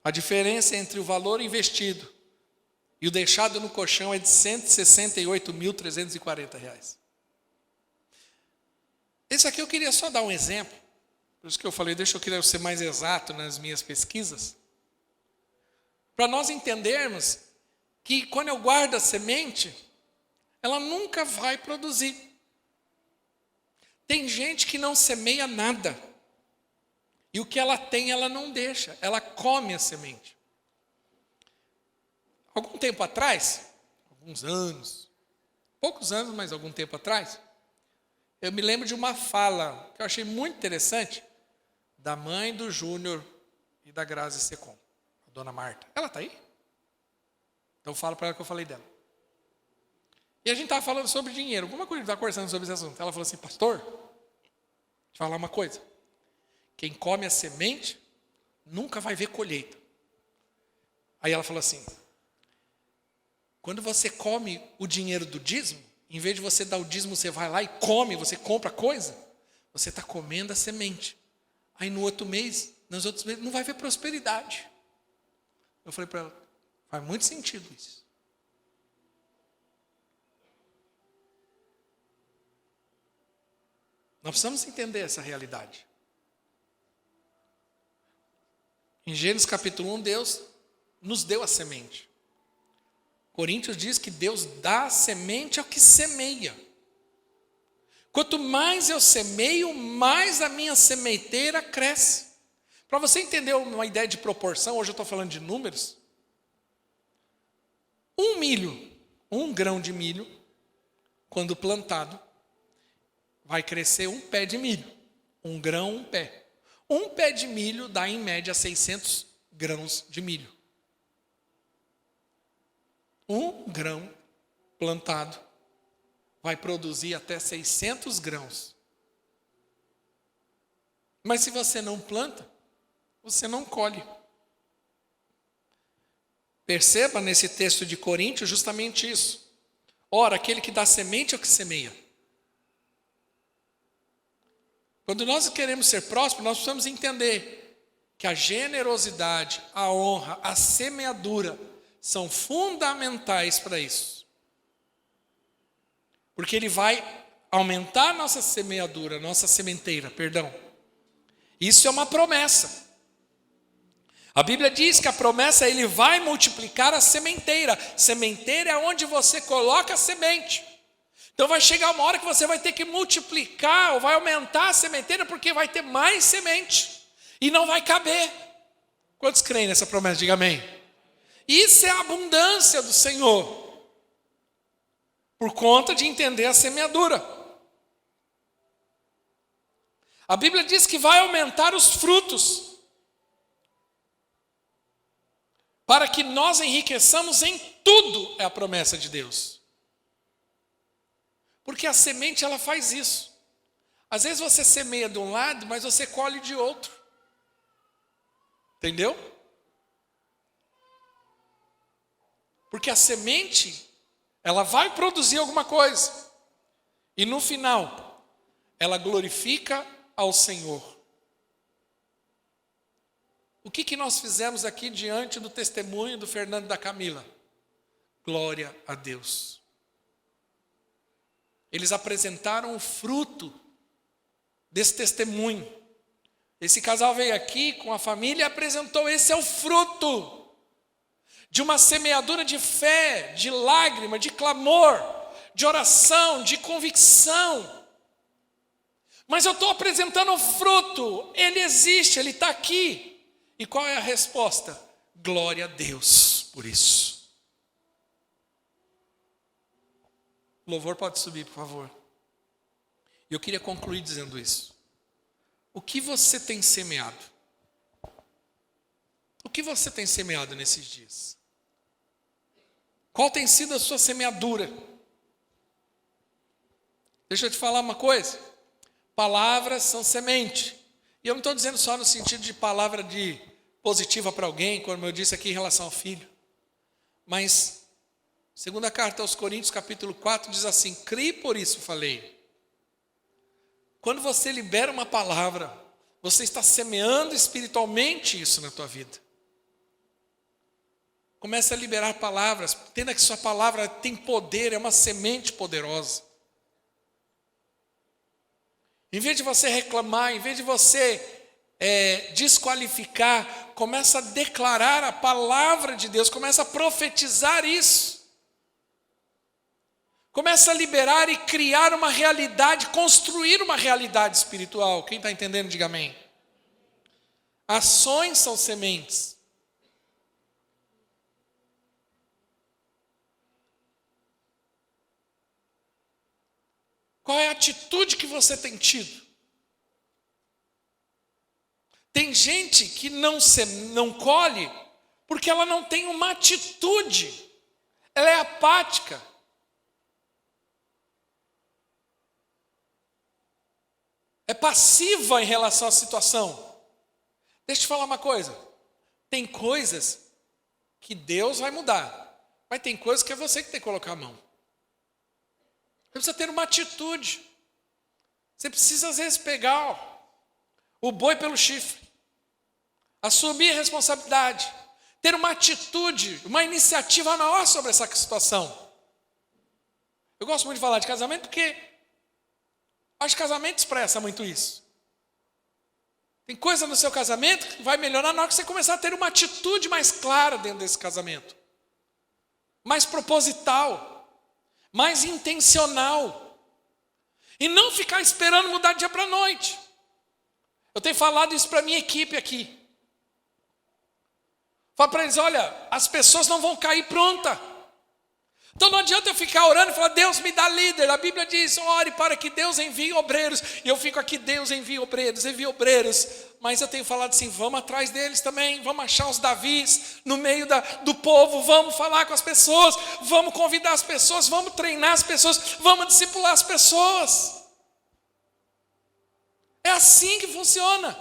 A diferença entre o valor investido e o deixado no colchão é de R$ 168.340. Esse aqui eu queria só dar um exemplo. Por isso que eu falei, eu queria ser mais exato nas minhas pesquisas. Para nós entendermos que quando eu guardo a semente, ela nunca vai produzir. Tem gente que não semeia nada. E o que ela tem, ela não deixa. Ela come a semente. Algum tempo atrás, alguns anos, poucos anos, mas algum tempo atrás, eu me lembro de uma fala que eu achei muito interessante da mãe do Júnior e da Grazi Secom, a dona Marta. Ela está aí? Então eu falo para ela que eu falei dela. E a gente estava falando sobre dinheiro, alguma coisa, estava conversando sobre esse assunto. Ela falou assim, pastor, deixa eu falar uma coisa. Quem come a semente nunca vai ver colheita. Aí ela falou assim, quando você come o dinheiro do dízimo, em vez de você dar o dízimo, você vai lá e come, você compra coisa, você está comendo a semente. Aí no outro mês, nos outros meses, não vai ver prosperidade. Eu falei para ela, faz muito sentido isso. Nós precisamos entender essa realidade. Em Gênesis capítulo 1, Deus nos deu a semente. Coríntios diz que Deus dá a semente ao que semeia. Quanto mais eu semeio, mais a minha sementeira cresce. Para você entender uma ideia de proporção, hoje eu estou falando de números. Um grão de milho, quando plantado, vai crescer um pé de milho. Um grão, um pé. Um pé de milho dá em média 600 grãos de milho. Um grão plantado vai produzir até 600 grãos. Mas se você não planta, você não colhe. Perceba nesse texto de Coríntios justamente isso. Ora, aquele que dá semente é o que semeia. Quando nós queremos ser prósperos, nós precisamos entender que a generosidade, a honra, a semeadura são fundamentais para isso. Porque ele vai aumentar a nossa semeadura, nossa sementeira, perdão. Isso é uma promessa. A Bíblia diz que a promessa, ele vai multiplicar a sementeira. Sementeira é onde você coloca a semente. Então vai chegar uma hora que você vai ter que multiplicar, ou vai aumentar a sementeira, porque vai ter mais semente. E não vai caber. Quantos creem nessa promessa? Diga amém. Isso é a abundância do Senhor. Por conta de entender a semeadura. A Bíblia diz que vai aumentar os frutos. Para que nós enriqueçamos em tudo, é a promessa de Deus. Porque a semente, ela faz isso. Às vezes você semeia de um lado, mas você colhe de outro. Entendeu? Porque a semente, ela vai produzir alguma coisa. E no final, ela glorifica ao Senhor. O que nós fizemos aqui diante do testemunho do Fernando e da Camila? Glória a Deus. Eles apresentaram o fruto desse testemunho. Esse casal veio aqui com a família e apresentou, esse é o fruto de uma semeadura de fé, de lágrima, de clamor, de oração, de convicção. Mas eu estou apresentando o fruto, ele existe, ele está aqui. E qual é a resposta? Glória a Deus por isso. O louvor pode subir, por favor. Eu queria concluir dizendo isso. O que você tem semeado? O que você tem semeado nesses dias? Qual tem sido a sua semeadura? Deixa eu te falar uma coisa. Palavras são semente. E eu não estou dizendo só no sentido de palavra de positiva para alguém, como eu disse aqui em relação ao filho. Mas segunda carta aos Coríntios, capítulo 4, diz assim, crie por isso falei. Quando você libera uma palavra, você está semeando espiritualmente isso na tua vida. Começa a liberar palavras, entenda que sua palavra tem poder, é uma semente poderosa. Em vez de você reclamar, em vez de você desqualificar, começa a declarar a palavra de Deus, começa a profetizar isso. Começa a liberar e criar uma realidade, construir uma realidade espiritual. Quem está entendendo, diga amém. Ações são sementes. Qual é a atitude que você tem tido? Tem gente que não colhe porque ela não tem uma atitude. Ela é apática. É passiva em relação à situação. Deixa eu te falar uma coisa. Tem coisas que Deus vai mudar. Mas tem coisas que é você que tem que colocar a mão. Você precisa ter uma atitude. Você precisa, às vezes, pegar o boi pelo chifre, assumir a responsabilidade, ter uma atitude, uma iniciativa maior sobre essa situação. Eu gosto muito de falar de casamento porque acho que casamento expressa muito isso. Tem coisa no seu casamento que vai melhorar na hora que você começar a ter uma atitude mais clara dentro desse casamento. Mais proposital, mais intencional. E não ficar esperando mudar de dia para a noite. Eu tenho falado isso para a minha equipe aqui. Falo para eles, olha, as pessoas não vão cair pronta. Então não adianta eu ficar orando e falar, Deus me dá líder. A Bíblia diz, ore para que Deus envie obreiros. E eu fico aqui, Deus envia obreiros, envia obreiros. Mas eu tenho falado assim, vamos atrás deles também. Vamos achar os Davis no meio do povo. Vamos falar com as pessoas. Vamos convidar as pessoas. Vamos treinar as pessoas. Vamos discipular as pessoas. É assim que funciona.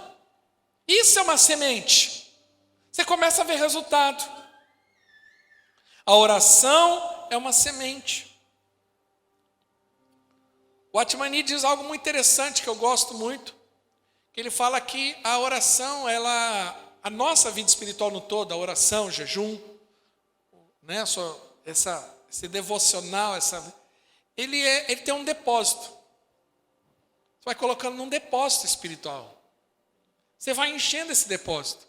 Isso é uma semente. Você começa a ver resultado. A oração é uma semente. O Atmani diz algo muito interessante que eu gosto muito, que ele fala que a oração, a nossa vida espiritual no todo, a oração, o jejum, né, esse devocional, ele tem um depósito. Você vai colocando num depósito espiritual. Você vai enchendo esse depósito.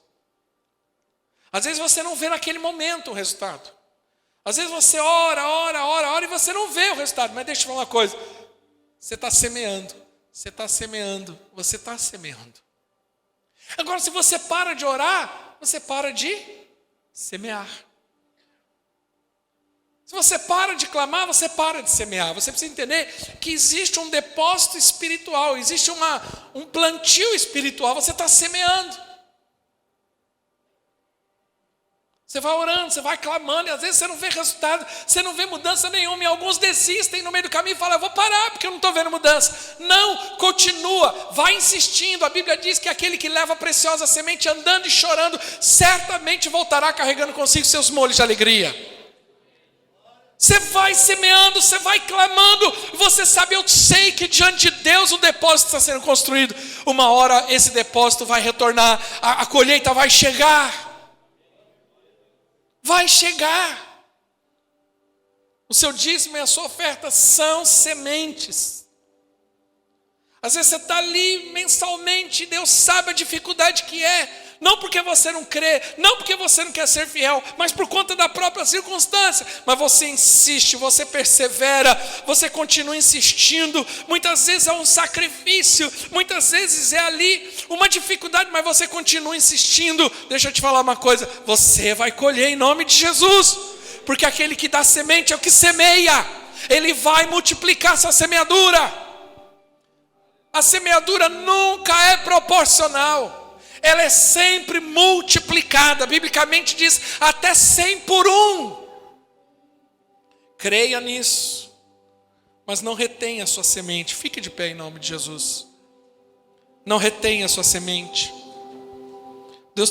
Às vezes você não vê naquele momento o resultado. Às vezes você ora e você não vê o resultado. Mas deixa eu falar uma coisa. Você está semeando. Agora, se você para de orar, você para de semear. Se você para de clamar, você para de semear. Você precisa entender que existe um depósito espiritual. Existe um plantio espiritual. Você está semeando. Você vai orando, você vai clamando, e às vezes você não vê resultado, você não vê mudança nenhuma, e alguns desistem no meio do caminho e falam, eu vou parar porque eu não estou vendo mudança. Não, continua, vai insistindo. A Bíblia diz que aquele que leva a preciosa semente andando e chorando, certamente voltará carregando consigo seus molhos de alegria. Você vai semeando, você vai clamando, você sabe, eu sei que diante de Deus o depósito está sendo construído. Uma hora esse depósito vai retornar, a colheita vai chegar. Vai chegar. O seu dízimo e a sua oferta são sementes. Às vezes você está ali mensalmente, Deus sabe a dificuldade que é. Não porque você não crê, não porque você não quer ser fiel, mas por conta da própria circunstância. Mas você insiste, você persevera, você continua insistindo. Muitas vezes é um sacrifício, muitas vezes é ali uma dificuldade, mas você continua insistindo. Deixa eu te falar uma coisa, você vai colher em nome de Jesus. Porque aquele que dá semente é o que semeia. Ele vai multiplicar essa semeadura. A semeadura nunca é proporcional. Ela é sempre multiplicada. Biblicamente diz até 100 por 1. Creia nisso. Mas não retenha a sua semente. Fique de pé em nome de Jesus. Não retenha a sua semente.